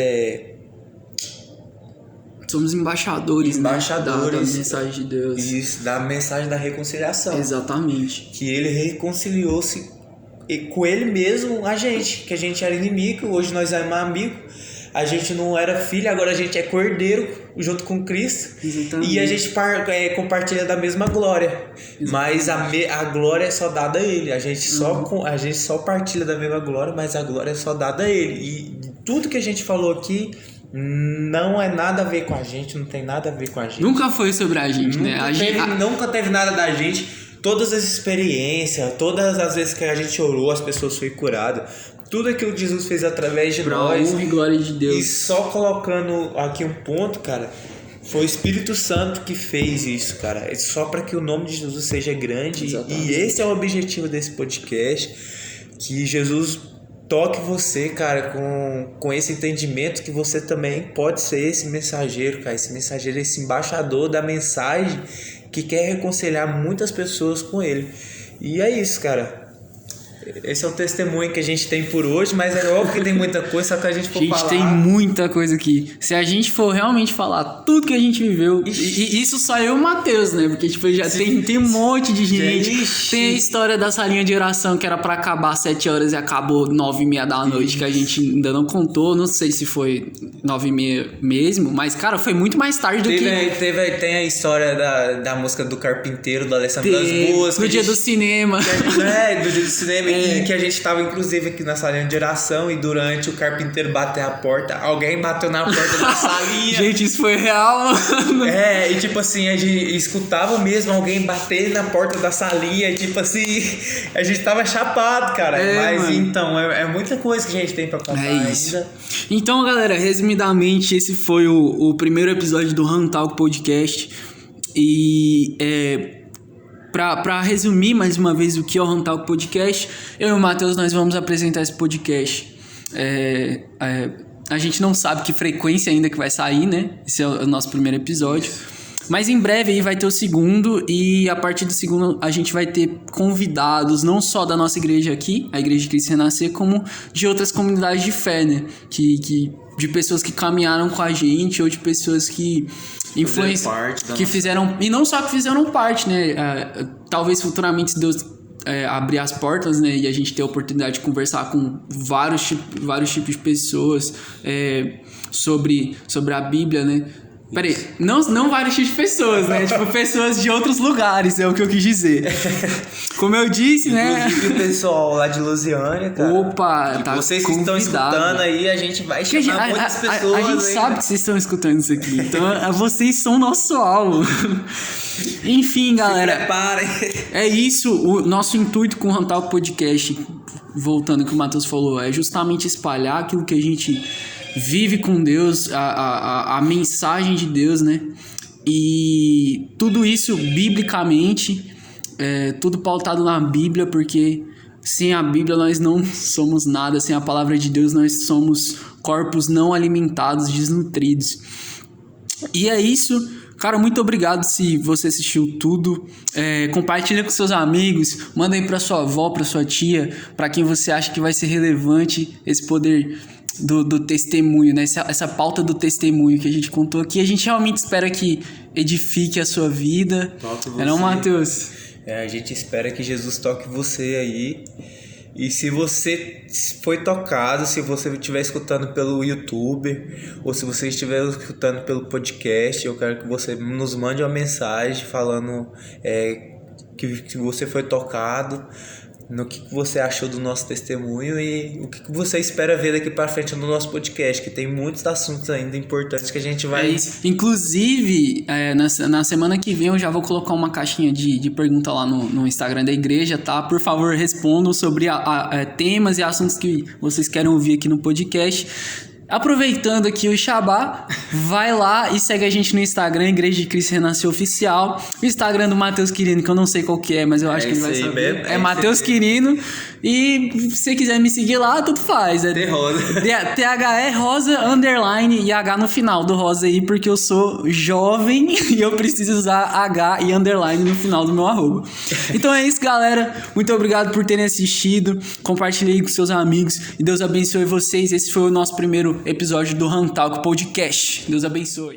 somos embaixadores, né? Da mensagem de Deus. Isso, da mensagem da reconciliação. Exatamente. Que ele reconciliou-se com ele mesmo, a gente, que a gente era inimigo, hoje nós somos amigos. A gente não era filho, agora a gente é cordeiro junto com Cristo. Exatamente. E a gente compartilha da mesma glória. Exatamente. Mas a glória é só dada a ele. A gente só partilha da mesma glória, mas a glória é só dada a ele. E tudo que a gente falou aqui não é nada a ver com a gente, não tem nada a ver com a gente. Nunca foi sobre a gente, né? Nunca teve nada da gente. Todas as experiências, todas as vezes que a gente orou, as pessoas foram curadas. Tudo aquilo que Jesus fez através de nós. Honra e glória de Deus. E só colocando aqui um ponto, cara, foi o Espírito Santo que fez isso, cara. É só para que o nome de Jesus seja grande. Exatamente. E esse é o objetivo desse podcast. Que Jesus toque você, cara, com esse entendimento que você também pode ser esse mensageiro, cara. Esse mensageiro, esse embaixador da mensagem que quer reconciliar muitas pessoas com ele. E é isso, cara. Esse é o testemunho que a gente tem por hoje, mas é óbvio que tem muita coisa, só que a gente for falar... A gente tem muita coisa aqui. Se a gente for realmente falar tudo que a gente viveu... E isso só eu e o Matheus, né? Porque tipo, já tem um monte de gente. Ixi. Tem a história da salinha de oração que era pra acabar às 7 horas e acabou 9h30 da noite, que a gente ainda não contou. Não sei se foi 9h30 mesmo, mas, cara, foi muito mais tarde do que... Tem a história da música do Carpinteiro, do Alessandro das Boas. Do dia do cinema. Do dia do cinema. E que a gente tava, inclusive, aqui na salinha de oração e durante o carpinteiro bater a porta, alguém bateu na porta da salinha. Gente, isso foi real, mano. E tipo assim, a gente escutava mesmo alguém bater na porta da salinha, tipo assim, a gente tava chapado, cara. Mas mano. então, é muita coisa que a gente tem pra contar ainda. Então, galera, resumidamente, esse foi o primeiro episódio do Rantalk Podcast. E pra resumir mais uma vez o que é o Rantalk Podcast, eu e o Matheus, nós vamos apresentar esse podcast. A gente não sabe que frequência ainda que vai sair, né? Esse é o nosso primeiro episódio. Mas em breve aí vai ter o segundo, e a partir do segundo a gente vai ter convidados, não só da nossa igreja aqui, a Igreja de Cristo Renascer, como de outras comunidades de fé, né? De pessoas que caminharam com a gente, ou de pessoas que fizeram, e não só que fizeram parte, né? Talvez futuramente, se Deus abrir as portas, né, e a gente ter a oportunidade de conversar com vários tipos de pessoas sobre a Bíblia, né? Peraí, não vários tipos de pessoas, né? Tipo, pessoas de outros lugares, é o que eu quis dizer. Como eu disse, né? Inclusive o pessoal lá de Lusiânia, cara. Opa, tá vocês que convidado. estão escutando aí, a gente vai chamar muitas pessoas. A gente sabe que vocês estão escutando isso aqui, então vocês são nosso alvo. Enfim, galera. Se preparem. É isso, o nosso intuito com o Rantalk Podcast, voltando ao que o Matheus falou, é justamente espalhar aquilo que a gente vive com Deus, a mensagem de Deus, né? E tudo isso biblicamente, tudo pautado na Bíblia, porque sem a Bíblia nós não somos nada, sem a palavra de Deus nós somos corpos não alimentados, desnutridos. E é isso, cara, muito obrigado se você assistiu tudo. Compartilha com seus amigos, manda aí pra sua avó, pra sua tia, pra quem você acha que vai ser relevante esse poder do testemunho, né? Essa pauta do testemunho que a gente contou aqui. A gente realmente espera que edifique a sua vida. Não, Matheus? A gente espera que Jesus toque você aí. E se você foi tocado, se você estiver escutando pelo YouTube, ou se você estiver escutando pelo podcast, eu quero que você nos mande uma mensagem falando que você foi tocado, no que você achou do nosso testemunho e o que você espera ver daqui para frente no nosso podcast, que tem muitos assuntos ainda importantes que a gente vai... Inclusive, na semana que vem eu já vou colocar uma caixinha de pergunta lá no Instagram da igreja, tá? Por favor, respondam sobre temas e assuntos que vocês querem ouvir aqui no podcast. Aproveitando aqui o Xabá, vai lá e segue a gente no Instagram, Igreja de Cristo Renascer Oficial. O Instagram do Matheus Quirino, que eu não sei qual que é, mas eu acho que ele vai saber. Mesmo, é Matheus Quirino. E se você quiser me seguir lá, tudo faz. THE Rosa _ e H no final do Rosa aí, porque eu sou jovem e eu preciso usar H e underline no final do meu arroba. Então é isso, galera. Muito obrigado por terem assistido. Compartilhe com seus amigos e Deus abençoe vocês. Esse foi o nosso primeiro episódio do Rantalk Podcast. Deus abençoe.